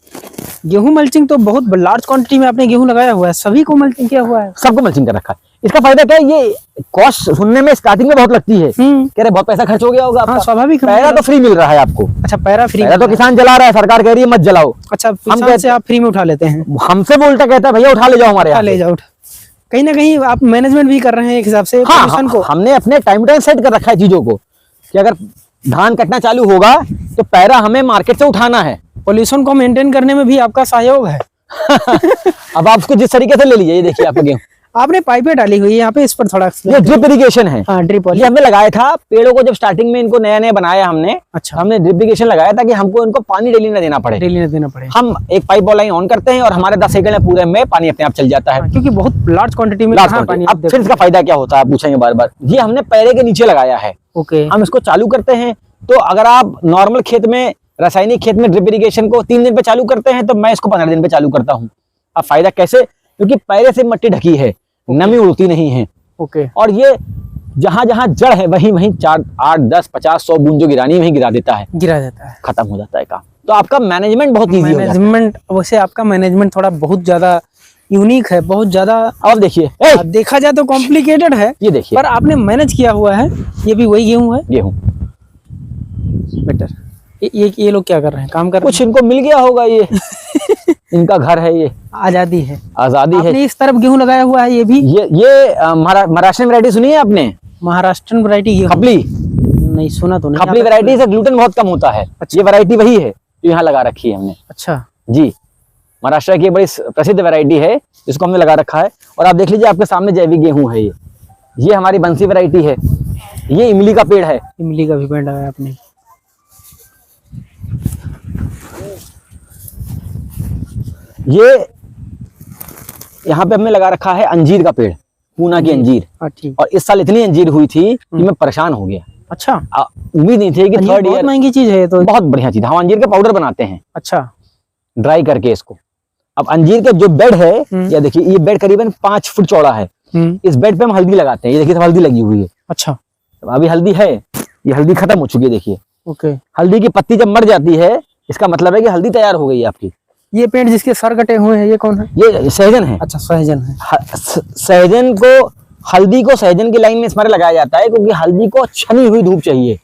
गेहूं मल्चिंग तो बहुत लार्ज क्वांटिटी में आपने गेहूं लगाया हुआ है, सभी को मल्चिंग किया हुआ है। सबको मल्चिंग कर रखा है। इसका फायदा क्या है, ये कॉस्ट सुनने में स्टार्टिंग में बहुत लगती है, कह रहे बहुत पैसा खर्च हो गया होगा आपका। हाँ, स्वाभाविक है। पैरा तो फ्री मिल रहा है आपको। अच्छा, पैरा फ्री? पैरा तो किसान जला रहा है, सरकार कह रही है मत जलाओ। अच्छा, किसान से आप फ्री में उठा लेते हैं? हमसे वो उल्टा कहता है भैया उठा ले जाओ हमारे यहाँ ले जाओ। कहीं ना कहीं आप मैनेजमेंट भी कर रहे हैं एक हिसाब से पोल्यूशन को। हमने अपने टाइम टाइम सेट कर रखा है चीजों को कि अगर धान कटना चालू होगा तो पैरा हमें मार्केट से उठाना है। पोल्यूशन को मेंटेन करने में भी आपका सहयोग है। अब आप उसको जिस तरीके से ले लीजिए, ये देखिए आपका गेहूं आपने पाइपें डाली हुई है यहाँ पे, इस पर थोड़ा ये ड्रिप इरिगेशन है। हाँ, ड्रिप ये हमने लगाया था पेड़ों को, जब स्टार्टिंग में इनको नया नया बनाया हमने। अच्छा, हमने ड्रिप इरिगेशन लगाया ताकि हमको इनको पानी डेली ना देना पड़े। डेली ना देना पड़े। हम एक पाइप लाइन ऑन करते हैं और हमारे 10 सेकंड में पूरे में पानी अपने आप चल जाता है। क्योंकि बहुत लार्ज क्वांटिटी में पानी। अब फिर इसका फायदा क्या होता है, आप पूछेंगे बार बार। ये हमने पैरे के नीचे लगाया है। ओके, हम इसको चालू करते हैं तो अगर आप नॉर्मल खेत में, रासायनिक खेत में ड्रिप इरिगेशन को 3 दिन पे चालू करते हैं तो मैं इसको 15 दिन पे चालू करता हूँ। अब फायदा कैसे, क्योंकि पैरे से मिट्टी ढकी है, नमी उड़ती नहीं है। ओके, और ये जहां जहां जड़ है वहीं वहीं 4, 8, 10, 50, 100 बूंद जो गिरानी है वहीं गिरा देता है, खत्म हो जाता है काम। तो आपका मैनेजमेंट बहुत ईजी हो जाता है। मैनेजमेंट वैसे आपका मैनेजमेंट थोड़ा बहुत ज्यादा यूनिक है, बहुत ज्यादा। अब देखिए, देखा जाए तो कॉम्प्लिकेटेड है, ये देखिए, पर आपने मैनेज किया हुआ है। ये भी वही गेहूं है? गेहूं बेटर। ये लोग क्या कर रहे हैं, काम कर रहे हैं? कुछ इनको मिल गया होगा, ये इनका घर है, ये आजादी है, आजादी है। इस तरफ गेहूं लगाया हुआ है। ये भी ये महाराष्ट्र वैरायटी सुनी है आपने? महाराष्ट्र वैरायटी गेहूं? खपली नहीं सुना तो नहीं। खपली वैरायटी से ग्लूटेन बहुत कम होता है। अच्छा, ये वैरायटी वही है जो यहाँ लगा रखी है हमने। अच्छा जी, महाराष्ट्र की बड़ी प्रसिद्ध वैरायटी है जिसको हमने लगा रखा है। और आप देख लीजिए आपके सामने जैविक गेहूं है। ये हमारी बंसी वैरायटी है। ये इमली का पेड़ है। इमली का भी पेड़ लगाया आपने? ये यहाँ पे हमने लगा रखा है अंजीर का पेड़, पूना की अंजीर। और इस साल इतनी अंजीर हुई थी कि मैं परेशान हो गया। अच्छा, उम्मीद नहीं थी कि थर्ड ईयर। महंगी चीज है तो। बहुत बढ़िया चीज। हम अंजीर का पाउडर बनाते हैं। अच्छा, ड्राई करके इसको। अब अंजीर का जो बेड है, या देखिए ये बेड करीबन 5 फुट चौड़ा है। इस बेड पे हम हल्दी लगाते हैं। ये देखिए हल्दी लगी हुई है। अच्छा, अभी हल्दी है, ये हल्दी खत्म हो चुकी है। देखिए, ओके, हल्दी की पत्ती जब मर जाती है इसका मतलब है कि हल्दी तैयार हो गई है आपकी। ये पेड़ जिसके सर कटे हुए हैं, ये कौन है? ये सहजन है। अच्छा, सहजन है। सहजन को, हल्दी को सहजन की लाइन में इस बार लगाया जाता है क्योंकि हल्दी को छनी हुई धूप चाहिए।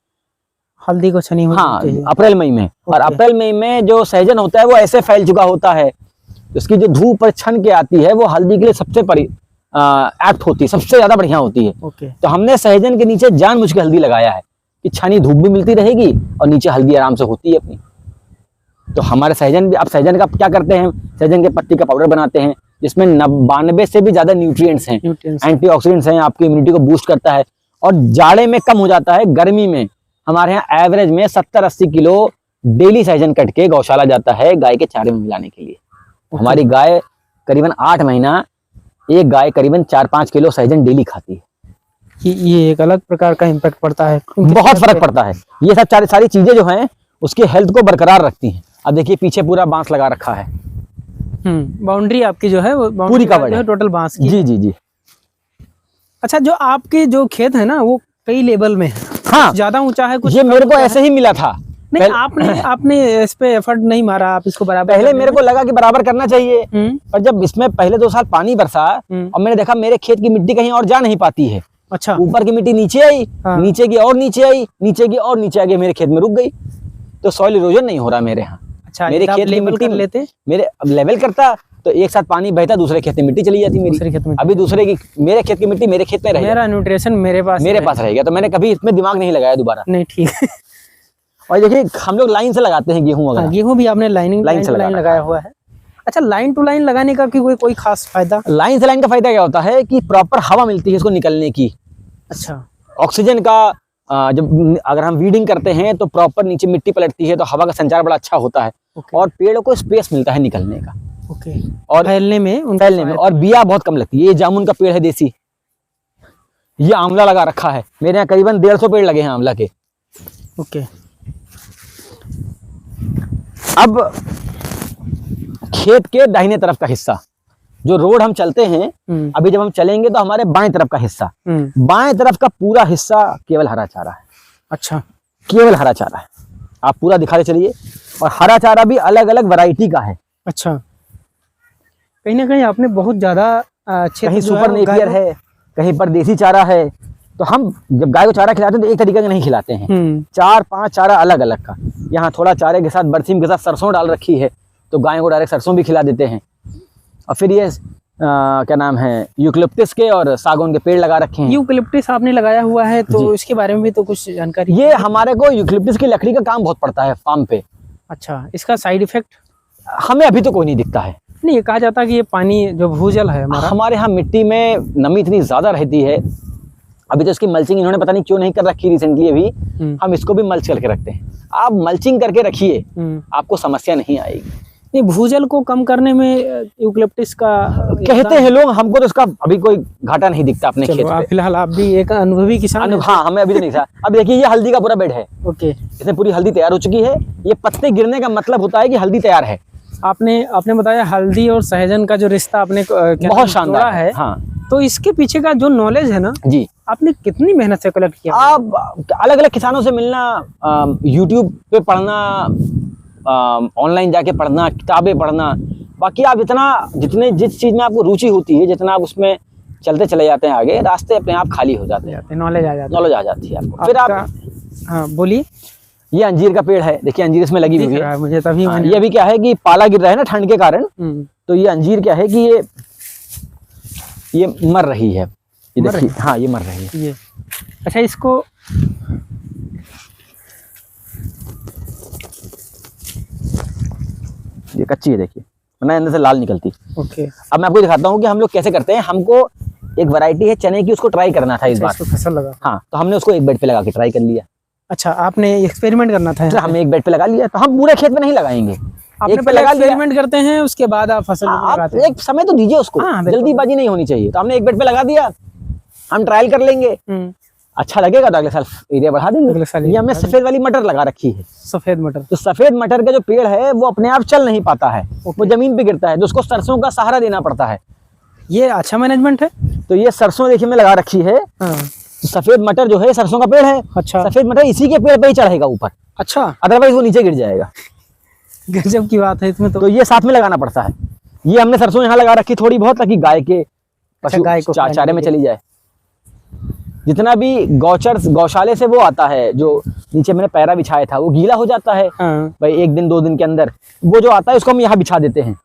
हल्दी को छनी हुई हाँ, अप्रैल मई में। और अप्रैल मई में जो सहजन होता है वो ऐसे फैल चुका होता है, उसकी जो धूप पर छन के आती है वो हल्दी के लिए सबसे एक्ट होती है, सबसे ज्यादा बढ़िया होती है। तो हमने सहजन के नीचे जानबूझ के हल्दी लगाया है कि छनी धूप भी मिलती रहेगी और नीचे हल्दी आराम से होती है अपनी। तो हमारे सहजन भी, आप सहजन का क्या करते हैं, सहजन के पत्ती का पाउडर बनाते हैं जिसमें 92 से भी ज्यादा न्यूट्रिएंट्स हैं, एंटीऑक्सीडेंट्स हैं, आपकी इम्यूनिटी को बूस्ट करता है और जाड़े में कम हो जाता है। गर्मी में हमारे यहाँ एवरेज में 70-80 किलो डेली सहजन कट के गौशाला जाता है गाय के चारे में मिलाने के लिए। हमारी गाय करीबन 8 महीना, एक गाय करीबन 4-5 किलो सहजन डेली खाती है। ये एक अलग प्रकार का इम्पैक्ट पड़ता है, बहुत फर्क पड़ता है। ये सब सारी चीजें जो हैं उसकी हेल्थ को बरकरार रखती हैं। अब देखिए पीछे पूरा बांस लगा रखा है। बाउंड्री आपकी जो है वो पूरी कवर्ड है टोटल बांस की। जी जी जी। अच्छा, जो आपके जो खेत है ना वो कई लेवल में है। हाँ, ज्यादा ऊंचा है कुछ। ये मेरे को ऐसे ही मिला था। नहीं, आपने इस पे एफर्ट नहीं मारा, आप इसको बराबर। पहले मेरे को लगा कि बराबर करना चाहिए, पर जब इसमें पहले 2 साल पानी बरसा और मैंने देखा मेरे खेत की मिट्टी कहीं और जा नहीं पाती है। अच्छा, ऊपर की मिट्टी नीचे आई, नीचे की और नीचे आई, नीचे की और नीचे आ गई, मेरे खेत में रुक गई। तो सॉइल इरोजन नहीं हो रहा मेरे यहाँ। अच्छा, मेरे खेत की मिट्टी लेते मेरे अब लेवल करता तो एक साथ पानी बहता, दूसरे खेत में मिट्टी चली जाती मेरी। खेत में अभी दूसरे की, मेरे खेत की मिट्टी मेरे खेत में रहेगी, मेरा न्यूट्रिशन मेरे पास रहेगा। तो मैंने कभी इसमें दिमाग नहीं लगाया दोबारा। नहीं, ठीक है। और देखिए हम लोग लाइन से लगाते हैं गेहूं वगैरह। गेहूं भी आपने लाइन से लगाया हुआ है। अच्छा, लाइन टू लाइन लगाने का कोई खास फायदा? लाइन से लाइन का फायदा क्या होता है कि प्रॉपर हवा मिलती है इसको निकलने की। अच्छा, ऑक्सीजन का जब अगर हम वीडिंग करते हैं तो प्रॉपर नीचे मिट्टी पलटती है तो हवा का संचार बड़ा अच्छा होता है। और पेड़ों को स्पेस मिलता है निकलने का। और फैलने में और बिया बहुत कम लगती है। ये जामुन का पेड़ है देसी। ये आंवला लगा रखा है मेरे यहाँ, करीबन 150 पेड़ लगे हैं आंवला के। ओके, अब खेत के दाहिने तरफ का हिस्सा, जो रोड हम चलते हैं, अभी जब हम चलेंगे तो हमारे बाएं तरफ का हिस्सा, बाएं तरफ का पूरा हिस्सा केवल हरा चारा है। अच्छा, केवल हरा चारा है। आप पूरा दिखाते चलिए, और हरा चारा भी अलग अलग वैरायटी का है। अच्छा, कहीं ना कहीं आपने बहुत ज्यादा कहीं सुपर नेपियर है, कहीं पर देसी चारा है। तो हम जब गाय को चारा खिलाते हैं तो एक तरीके का नहीं खिलाते हैं, 4-5 चारा अलग अलग का। यहाँ थोड़ा चारे के साथ बरसीम के साथ सरसों डाल रखी है, तो गाय को डायरेक्ट सरसों भी खिला देते हैं। और फिर ये क्या नाम है, यूकलिप्टस के और सागौन के पेड़ लगा रखे हैं। यूकलिप्टस आपने लगाया हुआ है, तो इसके बारे में भी तो कुछ जानकारी। ये हमारे को यूकलिप्टस की लकड़ी का काम बहुत पड़ता है फार्म पे। अच्छा, इसका साइड इफेक्ट हमें अभी तो कोई नहीं दिखता है। नहीं, ये कहा जाता है कि ये पानी जो भूजल है हमारे यहाँ मिट्टी में नमी इतनी ज्यादा रहती है। अभी तो इसकी मल्चिंग इन्होंने पता नहीं क्यों नहीं कर रखी रिसेंटली। अभी हम इसको भी मल्च करके रखते हैं। आप मल्चिंग करके रखिए, आपको समस्या नहीं आएगी। नहीं, भूजल को कम करने में यूकलिप्टस का कहते हैं लोग, हमको तो इसका अभी कोई घाटा नहीं दिखता अपने खेत पे। फिलहाल आप भी एक अनुभवी किसान हैं। हाँ, हमें अभी तो नहीं था। अब देखिए, ये हल्दी का पूरा बेड है। ओके, इसमें पूरी हल्दी तैयार हो चुकी है। ये पत्ते गिरने का मतलब होता है कि हल्दी तैयार है। आपने बताया हल्दी और सहजन का जो रिश्ता आपने बहुत शानदार है। हाँ, तो इसके पीछे का जो नॉलेज है ना जी, आपने कितनी मेहनत से कलेक्ट किया? आप अलग अलग किसानों से मिलना, यूट्यूब पे पढ़ना, ऑनलाइन जाके पढ़ना, किताबें पढ़ना। बाकी आप जितने जिस चीज में आपको रुचि होती है, जितना आप उसमें चलते चले जाते हैं आगे, रास्ते अपने आप खाली हो जाते हैं, नॉलेज आ जाती है आपको। फिर आप हाँ बोलिए। ये अंजीर का पेड़ है, देखिए अंजीर इसमें लगी हुई है। मुझे तभी ये अभी क्या है कि पाला गिर रहा है ना ठंड के कारण, तो ये अंजीर क्या है कि ये मर रही है। ये देखिए, हाँ ये मर रही है। ये अच्छा, इसको ये कच्ची है, देखिए वरना अंदर से लाल निकलती। ओके, अब मैं आपको दिखाता हूँ कि हम लोग कैसे करते हैं। हमको एक वैरायटी है चने की, उसको ट्राई करना था इस बार। फसल लगा, हाँ, तो हमने उसको एक बेड पे लगा के ट्राई कर लिया। अच्छा, आपने एक्सपेरिमेंट करना था? हमने एक बेड पे लगा लिया। तो हम पूरे खेत में नहीं लगाएंगे, एक पे लगा एक्सपेरिमेंट करते हैं, उसके बाद आप फसल लगाते हैं। एक समय तो दीजिए उसको, जल्दीबाजी नहीं होनी चाहिए। तो हमने एक बेड पे लगा दिया, हम ट्रायल कर लेंगे, अच्छा लगेगा तो अगले साल एरिया बढ़ा देंगे। अगले साल ये हमने सफेद वाली मटर लगा रखी है। सफेद मटर, तो सफेद मटर का जो पेड़ है वो अपने आप चल नहीं पाता है, वो जमीन पे गिरता है, तो उसको सरसों का सहारा देना पड़ता है। ये अच्छा मैनेजमेंट है। तो ये सरसों देखिए मैं लगा रखी है। तो सफेद मटर जो है सरसों का पेड़ है। अच्छा, सफेद मटर इसी के पेड़ पे ही चढ़ेगा ऊपर। अच्छा, अदरवाइज वो नीचे गिर जाएगा। गजब की बात है इसमें। तो ये साथ में लगाना पड़ता है। ये हमने सरसों यहाँ लगा रखी थोड़ी बहुत, ताकि गाय के गाय को चारे में चली जाए। जितना भी गौशाले से वो आता है, जो नीचे मैंने पैरा बिछाया था, वो गीला हो जाता है भाई 1 दिन 2 दिन के अंदर। वो जो आता है उसको हम यहाँ बिछा देते हैं।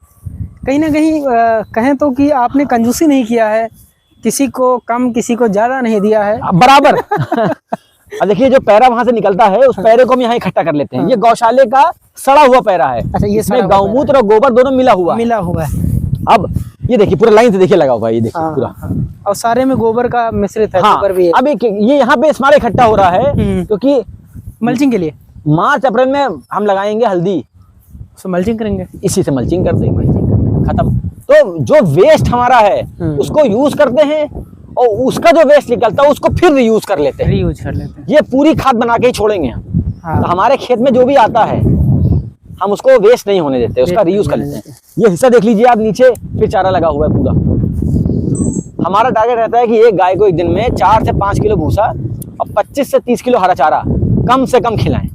कहीं ना कहीं कहें तो कि आपने कंजूसी नहीं किया है, किसी को कम किसी को ज्यादा नहीं दिया है, बराबर। अब देखिए, जो पैरा वहां से निकलता है उस पैरे को हम यहाँ इकट्ठा कर लेते हैं। ये गौशाले का सड़ा हुआ पैरा है। अच्छा, ये इसमें गौमूत्र और गोबर दोनों मिला हुआ है। अब ये देखिए पूरा लाइन से देखिए लगा हुआ है, ये देखिए पूरा। और सारे में गोबर का मिश्रित है। हाँ, गोबर भी है। अब ये यहाँ पे इसमार इकट्ठा हो रहा है, क्योंकि मल्चिंग के लिए मार्च अप्रैल में हम लगाएंगे हल्दी, तो मल्चिंग करेंगे, इसी से मल्चिंग कर देंगे, खत्म। तो जो वेस्ट हमारा है उसको यूज करते हैं, और उसका जो वेस्ट निकलता है उसको फिर रीयूज कर लेते हैं। ये पूरी खाद बना के ही छोड़ेंगे हम। तो हमारे खेत में जो भी आता है हम उसको वेस्ट नहीं होने देते, उसका रीयूज कर लेते हैं। ये हिस्सा देख लीजिए आप, नीचे फिर चारा लगा हुआ है पूरा। हमारा टारगेट रहता है कि एक गाय को एक दिन में 4 से 5 किलो भूसा और 25 से 30 किलो हरा चारा कम से कम खिलाएं,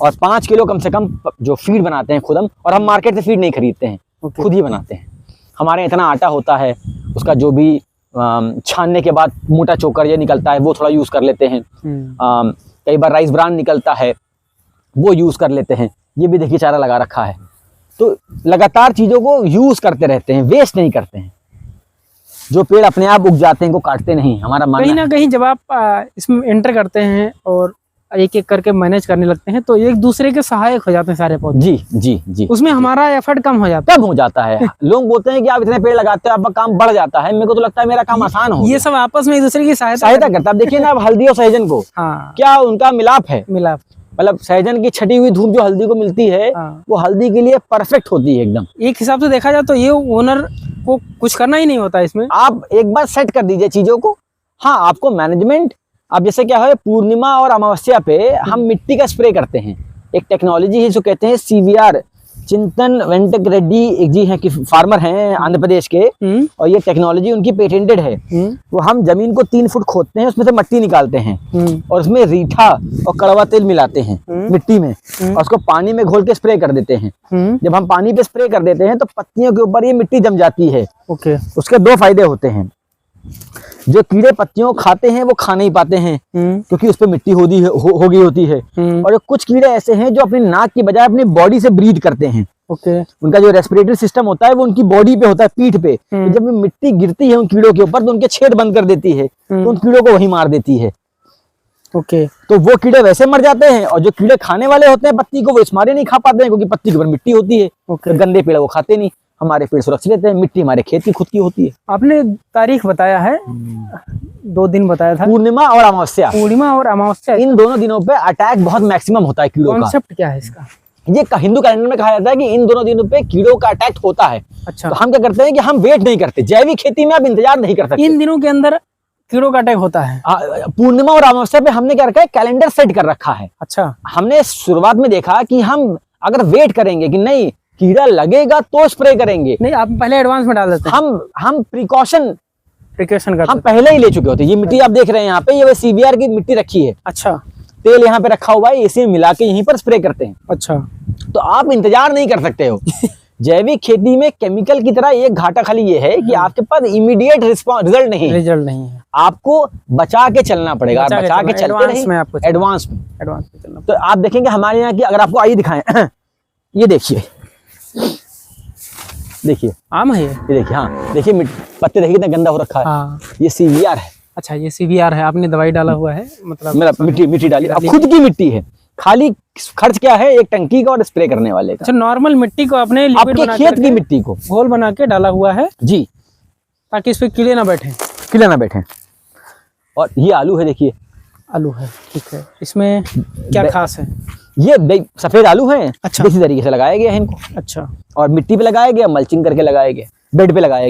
और 5 किलो कम से कम जो फीड बनाते हैं खुद हम। और हम मार्केट से फीड नहीं खरीदते हैं, खुद ही बनाते हैं। हमारे इतना आटा होता है, उसका जो भी छानने के बाद मोटा चोकर ये निकलता है वो थोड़ा यूज कर लेते हैं। कई बार राइस ब्रान निकलता है वो यूज कर लेते हैं। ये भी देखिए चारा लगा रखा है। तो लगातार चीजों को यूज करते रहते हैं, वेस्ट नहीं करते हैं। जो पेड़ अपने आप उग जाते हैं को काटते नहीं, हमारा मानना कहीं ना कहीं जब आप इसमें एंटर करते हैं और एक एक करके मैनेज करने लगते हैं, तो एक दूसरे के सहायक हो जाते हैं सारे पौधे। जी जी जी, उसमें हमारा एफर्ट कम हो जाता है। लोग बोलते हैं कि आप इतने पेड़ लगाते हो आपका काम बढ़ जाता है। मेरे को तो लगता है मेरा काम आसान हो। ये सब आपस में एक दूसरे की सहायता करता है। देखिए ना, अब हल्दी और सहजन को क्या उनका मिलाप है। मतलब सहजन की छटी हुई धूप जो हल्दी को मिलती है वो हल्दी के लिए परफेक्ट होती है एकदम। एक हिसाब से देखा जाए तो ये ओनर को कुछ करना ही नहीं होता इसमें। आप एक बार सेट कर दीजिए चीजों को। हाँ, आपको मैनेजमेंट, अब जैसे क्या है, पूर्णिमा और अमावस्या पे हम मिट्टी का स्प्रे करते हैं। एक टेक्नोलॉजी है जो कहते हैं CVR, चिंतन वेंकट रेड्डी एक जी हैं कि फार्मर हैं आंध्र प्रदेश के, और ये टेक्नोलॉजी उनकी पेटेंटेड है। वो हम जमीन को 3 फुट खोदते हैं, उसमें से मट्टी निकालते हैं और उसमें रीठा और कड़वा तेल मिलाते हैं मिट्टी में, और उसको पानी में घोल के स्प्रे कर देते हैं। जब हम पानी पे स्प्रे कर देते हैं तो पत्तियों के ऊपर ये मिट्टी जम जाती है। उसके 2 फायदे होते हैं। जो कीड़े पत्तियों खाते हैं वो खा नहीं पाते हैं क्योंकि उस पर मिट्टी हो गई होती है। और कुछ कीड़े ऐसे हैं जो अपनी नाक की बजाय अपनी बॉडी से ब्रीथ करते हैं। उनका जो रेस्पिरेटरी सिस्टम होता है वो उनकी बॉडी पे होता है, पीठ पे। तो जब मिट्टी गिरती है उन कीड़ों के ऊपर तो उनके छेद बंद कर देती है, तो उन कीड़ों को वही मार देती है। तो वो कीड़े वैसे मर जाते हैं, और जो कीड़े खाने वाले होते हैं पत्ती को, वो इस मारे नहीं खा पाते हैं क्योंकि पत्ती के ऊपर मिट्टी होती है। तो गंदे पेड़ वो खाते नहीं, हमारे पेड़ सुरक्षित रहते हैं। मिट्टी हमारे खेत की खुद की होती है। आपने तारीख बताया है, 2 दिन बताया था, पूर्णिमा और अमावस्या। पूर्णिमा और अमावस्या, इन दोनों दिनों पे अटैक बहुत मैक्सिमम होता है कीड़ों का। कॉन्सेप्ट क्या है इसका? ये हिंदू कैलेंडर में कहा जाता है कि इन दोनों दिनों पे कीड़ों का अटैक होता है। अच्छा। तो हम क्या करते हैं कि हम वेट नहीं करते, जैविक खेती में आप इंतजार नहीं कर सकते। इन दिनों के अंदर कीड़ों का अटैक होता है। पूर्णिमा और अमावस्या पे हमने क्या रखा है, कैलेंडर सेट कर रखा है। अच्छा। हमने शुरुआत में देखा कि हम अगर वेट करेंगे कि नहीं कीड़ा लगेगा तो स्प्रे करेंगे, नहीं आप पहले एडवांस में डाल देते हैं। हम प्रिकॉशन करते हम पहले ही ले चुके होते हैं। ये मिट्टी आप देख रहे हैं यहाँ पे, ये सीबीआर की मिट्टी रखी है। अच्छा। तेल यहाँ पे रखा हुआ है, इसी में मिला के यहीं पर स्प्रे करते हैं। अच्छा। तो आप इंतजार नहीं कर सकते हो। जैविक खेती में केमिकल की तरह एक घाटा खाली ये है कि आपके पास इमीडिएट रिजल्ट नहीं है। आपको बचा के चलना पड़ेगा, बचा के चलते रहिए एडवांस में। तो आप देखेंगे हमारे यहाँ की, अगर आपको आइए दिखाएं, ये देखिए आम है ये देखिए, हाँ देखिए पत्ते देखिए कितना गंदा हो रखा है। हाँ। ये सीवीआर है। अच्छा, ये सीवीआर है, आपने दवाई डाला हुआ है, मतलब मिट्टी डाली, अब खुद की मिट्टी है। खाली खर्च क्या है, एक टंकी का और स्प्रे करने वाले का। अच्छा, नॉर्मल मिट्टी को आपने आपके खेत की मिट्टी को घोल बना के डाला हुआ है जी, ताकि इस पे कीड़े ना बैठे। और ये आलू है, देखिए आलू है, ठीक है। इसमें क्या खास है? ये सफेद आलू है। अच्छा। इसी तरीके से लगाया गया है इनको। अच्छा। और मिट्टी पे लगाया गया, मल्चिंग करके लगाया गया, बेड पे लगाया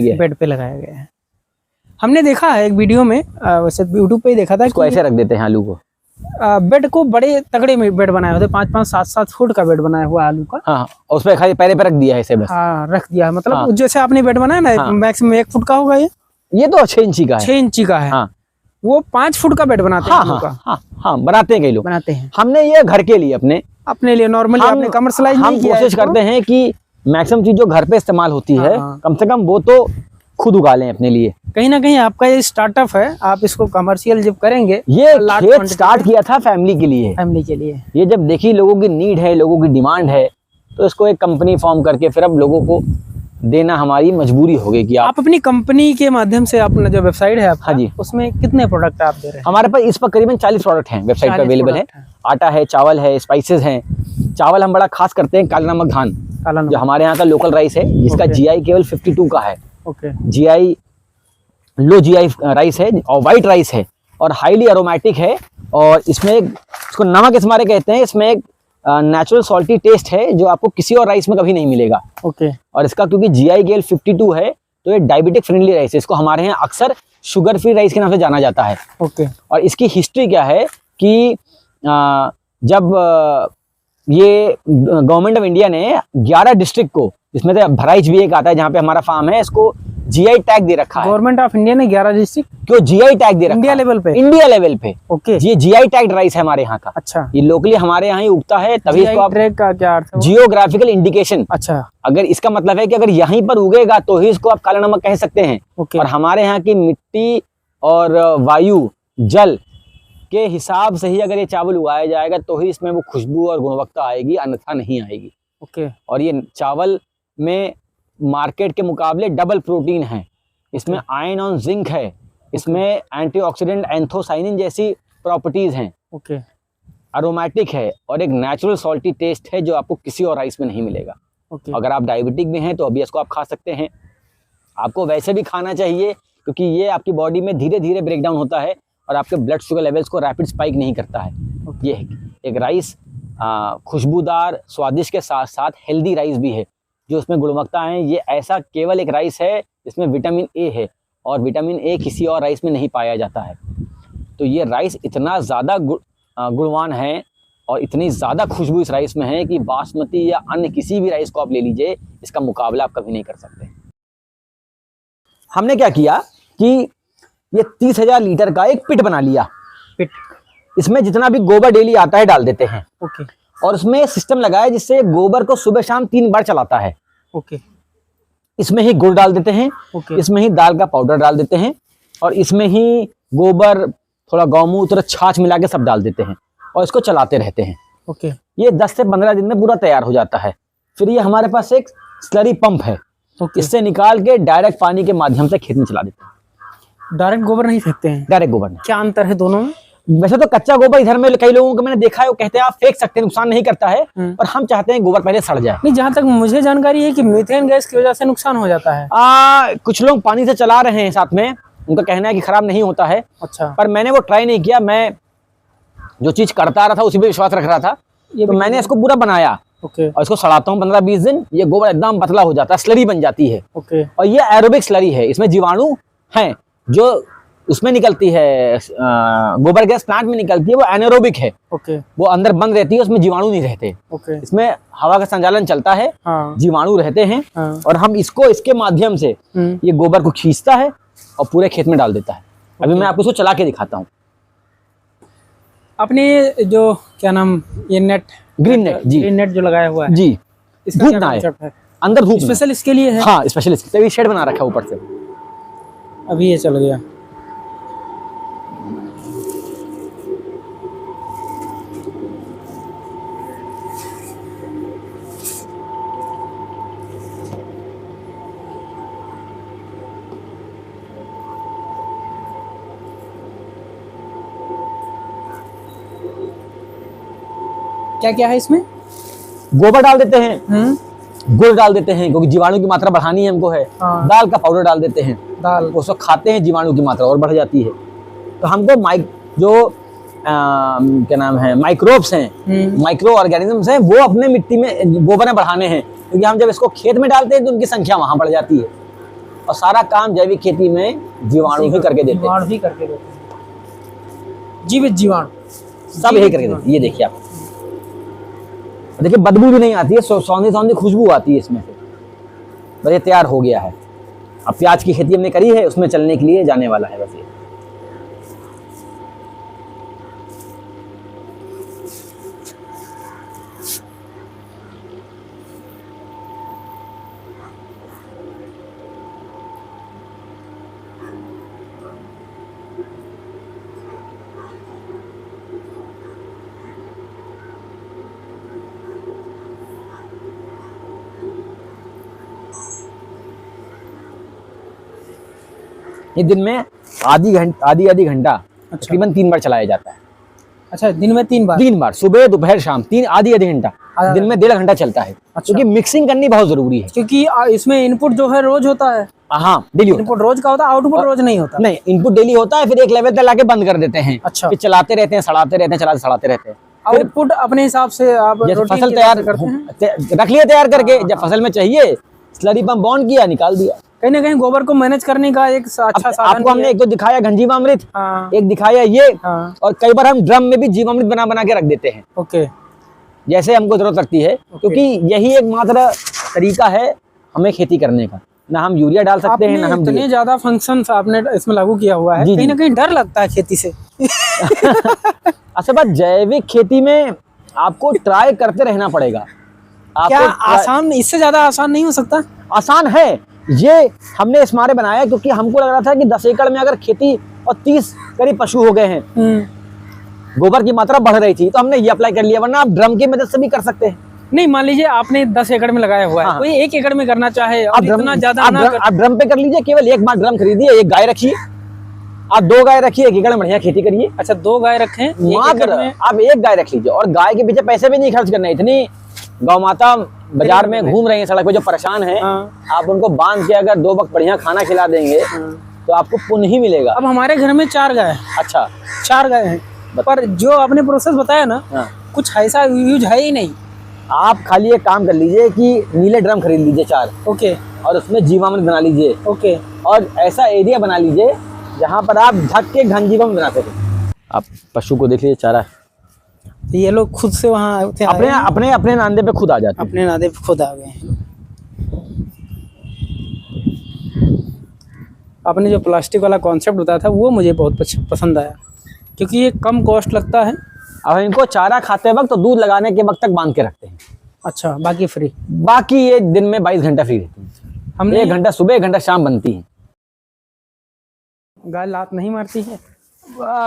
गया है। हमने देखा है एक वीडियो में, वैसे यूट्यूब पे ही देखा था, इसको ऐसे रख देते हैं आलू को। बेड को बड़े तगड़े में बेड बनाए होते, 5-5, 7-7 फुट का बेड बनाया हुआ आलू का। हाँ, उस पर खाली पैरे पे रख दिया है इसे बस। हाँ, रख दिया, मतलब जैसे आपने बेड बनाया ना, मैक्सिमम 1 फुट का होगा ये तो 6 इंची का है। 6 इंची का है। हाँ। वो 5 फुट का बेड बनाते हैं आलू का। हाँ, बनाते हैं, कई लोग बनाते हैं। हमने ये घर के लिए अपने लिए नॉर्मली आपने कमर्शियलाइज नहीं किया। हम कोशिश करते हैं कि मैक्सिमम चीज जो घर पे इस्तेमाल होती है कम से कम वो तो खुद उगा लें अपने लिए। कहीं ना कहीं आपका ये स्टार्टअप है, आप इसको कमर्शियल जब करेंगे। ये खेत स्टार्ट किया था फैमिली के लिए। ये जब देखी लोगों की नीड है, लोगों की डिमांड है, तो इसको एक कंपनी फॉर्म करके फिर अब लोगों को देना हमारी मजबूरी हो गई कि आप अपनी कंपनी के माध्यम से, अपना जो वेबसाइट है आपका, हाँ जी, उसमें कितने प्रोडक्ट आप दे रहे हैं? हमारे पास इस पर करीबन 40 प्रोडक्ट हैं वेबसाइट पर अवेलेबल है। आटा है, चावल है, स्पाइसेस हैं। चावल हम बड़ा खास करते हैं काला नमक धान, जो हमारे यहाँ का लोकल राइस है, जिसका जीआई केवल 52 का है। जीआई लो जीआई राइस है और व्हाइट राइस है और हाईली एरोमेटिक है। और इसमें इसको नमक इस मारे कहते हैं, इसमें एक नेचुरल सॉल्टी टेस्ट है जो आपको किसी और राइस में कभी नहीं मिलेगा। और इसका क्योंकि जीआई केवल 52 है तो ये डायबिटिक फ्रेंडली राइस है। इसको हमारे यहाँ अक्सर शुगर फ्री राइस के नाम से जाना जाता है। और इसकी हिस्ट्री क्या है कि जब ये गवर्नमेंट ऑफ इंडिया ने 11 डिस्ट्रिक्ट को, जिसमें से भराइच भी एक आता है जहाँ पे हमारा फार्म है, इसको जीआई टैग दे रखा है। गवर्नमेंट ऑफ इंडिया ने 11 डिस्ट्रिक्ट क्यों जीआई टैग दे रखा है? इंडिया लेवल पे। ये जीआई टैग राइस है हमारे यहाँ का। अच्छा। ये लोकली हमारे यहाँ ही उगता है, तभी इसको आप टैग का क्या अर्थ है? Geographical indication. अच्छा। अगर इसका मतलब है कि अगर यहीं पर उगेगा तो ही इसको आप काला नमक कह सकते हैं। और हमारे यहाँ की मिट्टी और वायु जल के हिसाब से ही अगर ये चावल उगाया जाएगा तो ही इसमें वो खुशबू और गुणवत्ता आएगी, अन्यथा नहीं आएगी। और ये चावल में मार्केट के मुकाबले डबल प्रोटीन है, इसमें आयरन और जिंक है, इसमें एंटीऑक्सीडेंट एंथोसाइनिन जैसी प्रॉपर्टीज हैं। अरोमेटिक है और एक नेचुरल सॉल्टी टेस्ट है जो आपको किसी और राइस में नहीं मिलेगा। अगर आप डायबिटिक भी हैं तो अभी इसको आप खा सकते हैं। आपको वैसे भी खाना चाहिए क्योंकि ये आपकी बॉडी में धीरे धीरे ब्रेक डाउन होता है और आपके ब्लड शुगर लेवल्स को रैपिड स्पाइक नहीं करता है। ये एक राइस खुशबूदार, स्वादिष्ट के साथ साथ हेल्दी राइस भी है। जो उसमें गुणवत्ता है, ये ऐसा केवल एक राइस है जिसमें विटामिन ए है और विटामिन ए किसी और राइस में नहीं पाया जाता है। तो ये राइस इतना ज़्यादा गुणवान है और इतनी ज़्यादा खुशबू इस राइस में है कि बासमती या अन्य किसी भी राइस को आप ले लीजिए, इसका मुकाबला आप कभी नहीं कर सकते। हमने क्या किया कि ये 30,000 लीटर का एक पिट बना लिया। पिट, इसमें जितना भी गोबर डेली आता है डाल देते हैं। ओके और उसमें सिस्टम लगाया जिससे गोबर को सुबह शाम 3 बार चलाता है। ओके इसमें ही गुड़ डाल देते हैं, ओके इसमें ही दाल का पाउडर डाल देते हैं, और इसमें ही गोबर, थोड़ा गौमूत्र, छाछ मिला के सब डाल देते हैं और इसको चलाते रहते हैं। ओके। ये 10 से 15 दिन में पूरा तैयार हो जाता है। फिर ये हमारे पास एक स्लरी पंप है, ओके। इससे निकाल के डायरेक्ट पानी के माध्यम से खेत में चला देते हैं। डायरेक्ट गोबर नहीं फेंकते हैं? डायरेक्ट गोबर नहीं। क्या अंतर है दोनों में? वैसे तो कच्चा गोबर इधर में कई लोगों को मैंने देखा है, वो कहते हैं आप फेंक सकते हैं, नुकसान नहीं करता है, पर हम चाहते हैं गोबर पहले सड़ जाए। नहीं, जहाँ तक मुझे जानकारी है कि मीथेन गैस की वजह से नुकसान हो जाता है। कुछ लोग पानी से चला रहे हैं साथ में, उनका कहना है कि खराब नहीं होता है। अच्छा। पर मैंने वो ट्राई नहीं किया, मैं जो चीज करता रहा था उसी पे विश्वास रख रहा था, तो मैंने इसको पूरा बनाया। ओके। और इसको सड़ाता हूँ 15-20 दिन, ये गोबर एकदम पतला हो जाता है, स्लरी बन जाती है। ओके। और ये एरोबिक स्लरी है, इसमें जीवाणु हैं जो उसमें निकलती है, गोबर गैस प्लांट में निकलती है, वो एनारोबिक है। ओके। वो अंदर बंद रहती है, उसमें जीवाणु नहीं रहते। ओके। इसमें हवा का संचालन चलता है, हाँ। जीवाणु रहते हैं, हाँ। और हम इसको इसके माध्यम से ये गोबर को खींचता है और पूरे खेत में डाल देता है। अभी मैं आपको इसको चला के दिखाता हूँ। अपने जो क्या नाम, ये नेट, ग्रीन नेट जी, ग्रीन नेट जो लगाया हुआ है जी, इसका धूप क्या ना आए, concept है? अंदर धूप स्पेशल इसके लिए है? हाँ, स्पेशल इसके लिए शेड बना रखा है ऊपर से। अभी ये चल गया। क्या क्या है इसमें? गोबर डाल देते हैं, गुड़ डाल देते हैं क्योंकि जीवाणु की मात्रा बढ़ानी है हमको है। हाँ। दाल का पाउडर डाल देते हैं, दाल उसको खाते हैं, जीवाणु की मात्रा और बढ़ जाती है। तो हमको क्या नाम है, माइक्रोब्स हैं, माइक्रो ऑर्गेनिजम्स हैं, वो अपने मिट्टी में गोबर में बढ़ाने हैं, क्योंकि हम जब इसको खेत में डालते हैं तो उनकी संख्या वहां बढ़ जाती है। और सारा काम जैविक खेती में जीवाणु ही करके देते हैं। जीवाणु ही करके देते हैं, जीवित जीवाणु सब यही करके देते हैं। ये देखिए आप, देखिए बदबू भी नहीं आती है, सौंधी सौंधी खुशबू आती है इसमें से। बस ये तैयार हो गया है। अब प्याज की खेती हमने करी है, उसमें चलने के लिए जाने वाला है बस ये। ये दिन में आधी घंटा तकरीबन 3 बार चलाया जाता है। अच्छा, दिन में 3 बार? 3 बार, सुबह दोपहर शाम, आधी घंटा, दिन में 1.5 घंटा चलता है। अच्छा। क्योंकि मिक्सिंग करनी बहुत जरूरी है, क्योंकि इसमें इनपुट जो है रोज होता है। हाँ, डेली होता है। इनपुट रोज का होता है, आउटपुट रोज नहीं होता? नहीं, इनपुट डेली होता है, फिर एक लेवल तक लाके बंद कर देते हैं। अच्छा। फिर चलाते रहते हैं, सड़ाते रहते हैं, सड़ाते रहते हैं। आउटपुट अपने हिसाब से आप जैसे रूटीन फसल के तैयार हिसाब से करते हैं? रख लिया तैयार करके, जब फसल में चाहिए स्लरी पंप ऑन किया, निकाल दिया। कहीं ना कहीं गोबर को मैनेज करने का एक अच्छा साधन आपको हमने एक तो दिखाया घनजीवामृत, हाँ। एक दिखाया ये, हाँ। और कई बार हम ड्रम में भी जीवामृत बना के रख देते हैं। ओके। जैसे हमको जरूरत लगती है, क्योंकि यही एकमात्र तरीका है हमें खेती करने का। ना हम यूरिया डाल सकते हैं, ना हम इतने ज्यादा फंक्शंस आपने इसमें लागू किया हुआ है, कहीं ना कहीं डर लगता है खेती से। असल बात, जैविक खेती में आपको ट्राई करते रहना पड़ेगा। क्या आसान, इससे ज्यादा आसान नहीं हो सकता? आसान है। ये हमने इस मारे बनाया क्योंकि हमको लग रहा था कि 10 एकड़ में अगर खेती और 30 करीब पशु हो गए हैं, गोबर की मात्रा बढ़ रही थी, तो हमने ये अप्लाई कर लिया। वरना आप ड्रम की मदद से भी कर सकते हैं। नहीं, मान लीजिए आपने 10 एकड़ में लगाया हुआ है, हाँ। कोई 1 एकड़ में करना चाहे और आप इतना ज्यादा आप ड्रम पे कर लीजिए। केवल एक बार ड्रम खरीदिए, एक गाय रखिए, आप 2 गाय रखिए, 1 एकड़ में बढ़िया खेती करिए। अच्छा, 2 गाय रखें मात्र आप 1 गाय रख लीजिए, और गाय के पीछे पैसे भी नहीं खर्च करना। इतनी गौ माता बाजार में घूम रही है, सड़क पे जो परेशान है, आप उनको बांध के अगर 2 वक्त बढ़िया खाना खिला देंगे तो आपको पुण्य ही मिलेगा। अब हमारे घर में 4 गाय है। अच्छा, 4 गाय हैं, पर जो आपने प्रोसेस बताया ना, कुछ ऐसा यूज है ही नहीं। आप खाली एक काम कर लीजिए कि नीले ड्रम खरीद लीजिए 4, ओके, और उसमें जीवामृत बना लीजिए, ओके, और ऐसा एरिया बना लीजिए जहाँ पर आप ढक के घनजीवामृत बना सकें। आप पशु को देख लीजिए, चारा तो ये लोग खुद से वहाँ से आए अपने हैं? अपने अपने नांदे पे खुद आ जाते हैं। अपने नादे पे खुद आ गए हैं। आपने जो प्लास्टिक वाला कॉन्सेप्ट बताया था वो मुझे बहुत पसंद आया, क्योंकि ये कम कॉस्ट लगता है। अब इनको चारा खाते वक्त तो दूध लगाने के वक्त तक बांध के रखते हैं, अच्छा, बाकी फ्री। बाकी ये दिन में 22 घंटा फ्री रहती है। हमने 1 घंटा सुबह 1 घंटा शाम बनती है। गाय लात नहीं मारती है?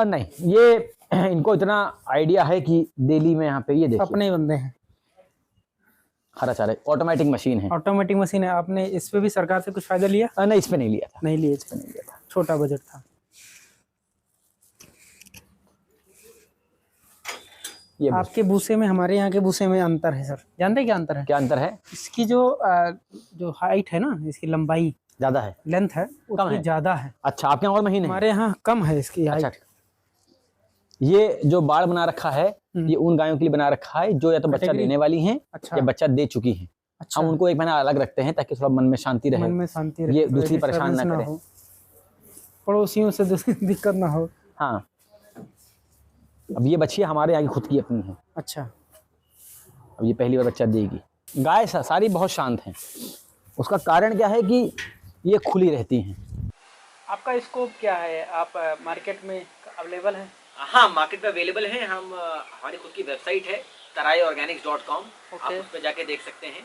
नहीं, ये इनको इतना आइडिया है कि डेली में यहाँ पे ये देखिए अपने ही बंदे हैं। हरा चारा ऑटोमेटिक मशीन है। ऑटोमेटिक मशीन है। आपने इस पे भी सरकार से कुछ फायदा लिया? नहीं, इस पे नहीं लिया था। नहीं लिए, इस पे नहीं लिया था, छोटा बजट था। ये आपके भूसे में हमारे यहाँ के भूसे में अंतर है सर, जानते हैं क्या अंतर है? क्या अंतर है? इसकी जो हाइट है ना, इसकी लंबाई ज्यादा है, लेंथ है कम उसकी है? ज्यादा है। अच्छा, आपके यहाँ और महीने हमारे यहाँ कम है इसकी हाइट। अच्छा, ये जो बाड़ बना रखा है ये उन गायों के लिए बना रखा है जो या तो बच्चा कैटेगरी? देने वाली हैं अच्छा, या बच्चा दे चुकी हैं। अच्छा। हम उनको 1 महीना अलग रखते हैं ताकि थोड़ा मन में शांति रहे, मन में शांति रहे, ये दूसरी परेशान ना करे। हो, पड़ोसियों से दिक्कत ना हो। हाँ, अब ये बच्चियाँ हमारे यहाँ की खुद की अपनी है। अच्छा, अब ये पहली बार बच्चा देगी। गाय सारी बहुत शांत हैं, उसका कारण क्या है कि ये खुली रहती हैं। आपका स्कोप क्या है? आप मार्केट में अवेलेबल हैं? हाँ, मार्केट पे अवेलेबल है। हम हमारी खुद की वेबसाइट है taraiorganics.com, आप उस पर जाके देख सकते हैं।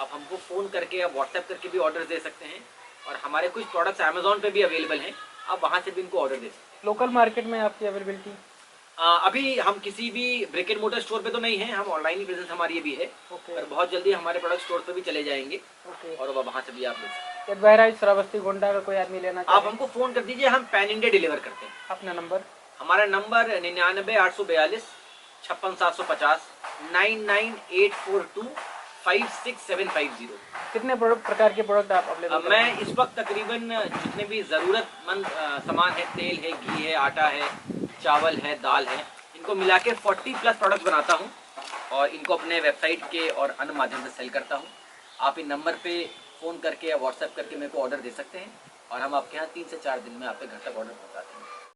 आप हमको फ़ोन करके या व्हाट्सएप करके भी ऑर्डर दे सकते हैं, और हमारे कुछ प्रोडक्ट्स अमेजोन पे भी अवेलेबल हैं, आप वहाँ से भी इनको ऑर्डर दे सकते हैं। लोकल मार्केट में आपकी अवेलेबिलिटी? अभी हम किसी भी ब्रिक एंड मोटर स्टोर पे तो नहीं है, हम ऑनलाइन ही प्रेजेंस हमारी ये भी है। ओके। और बहुत जल्दी हमारे प्रोडक्ट स्टोर पे भी चले जाएंगे। ओके। और वहाँ से भी आप ले सकते हैं। बहराइच, श्रावस्ती, गोंडा का कोई आदमी लेना चाहे आप हमको फ़ोन कर दीजिए, हम पैन इंडिया डिलीवर करते हैं। अपना नंबर? हमारा नंबर 99 842 56 750 99842 56750। कितने प्रकार के प्रोडक्ट आप अवेलेबल? मैं इस वक्त तकरीबन जितने भी ज़रूरतमंद सामान है, तेल है, घी है, आटा है, चावल है, दाल है, इनको मिला के 40+ प्रोडक्ट बनाता हूँ और इनको अपने वेबसाइट के और अन्य माध्यम से सेल करता हूँ। आप इन नंबर पे फ़ोन करके या व्हाट्सएप करके मेरे को ऑर्डर दे सकते हैं, और हम आपके यहाँ 3 से 4 दिन में आपके घर तक ऑर्डर पहुँचाते हैं।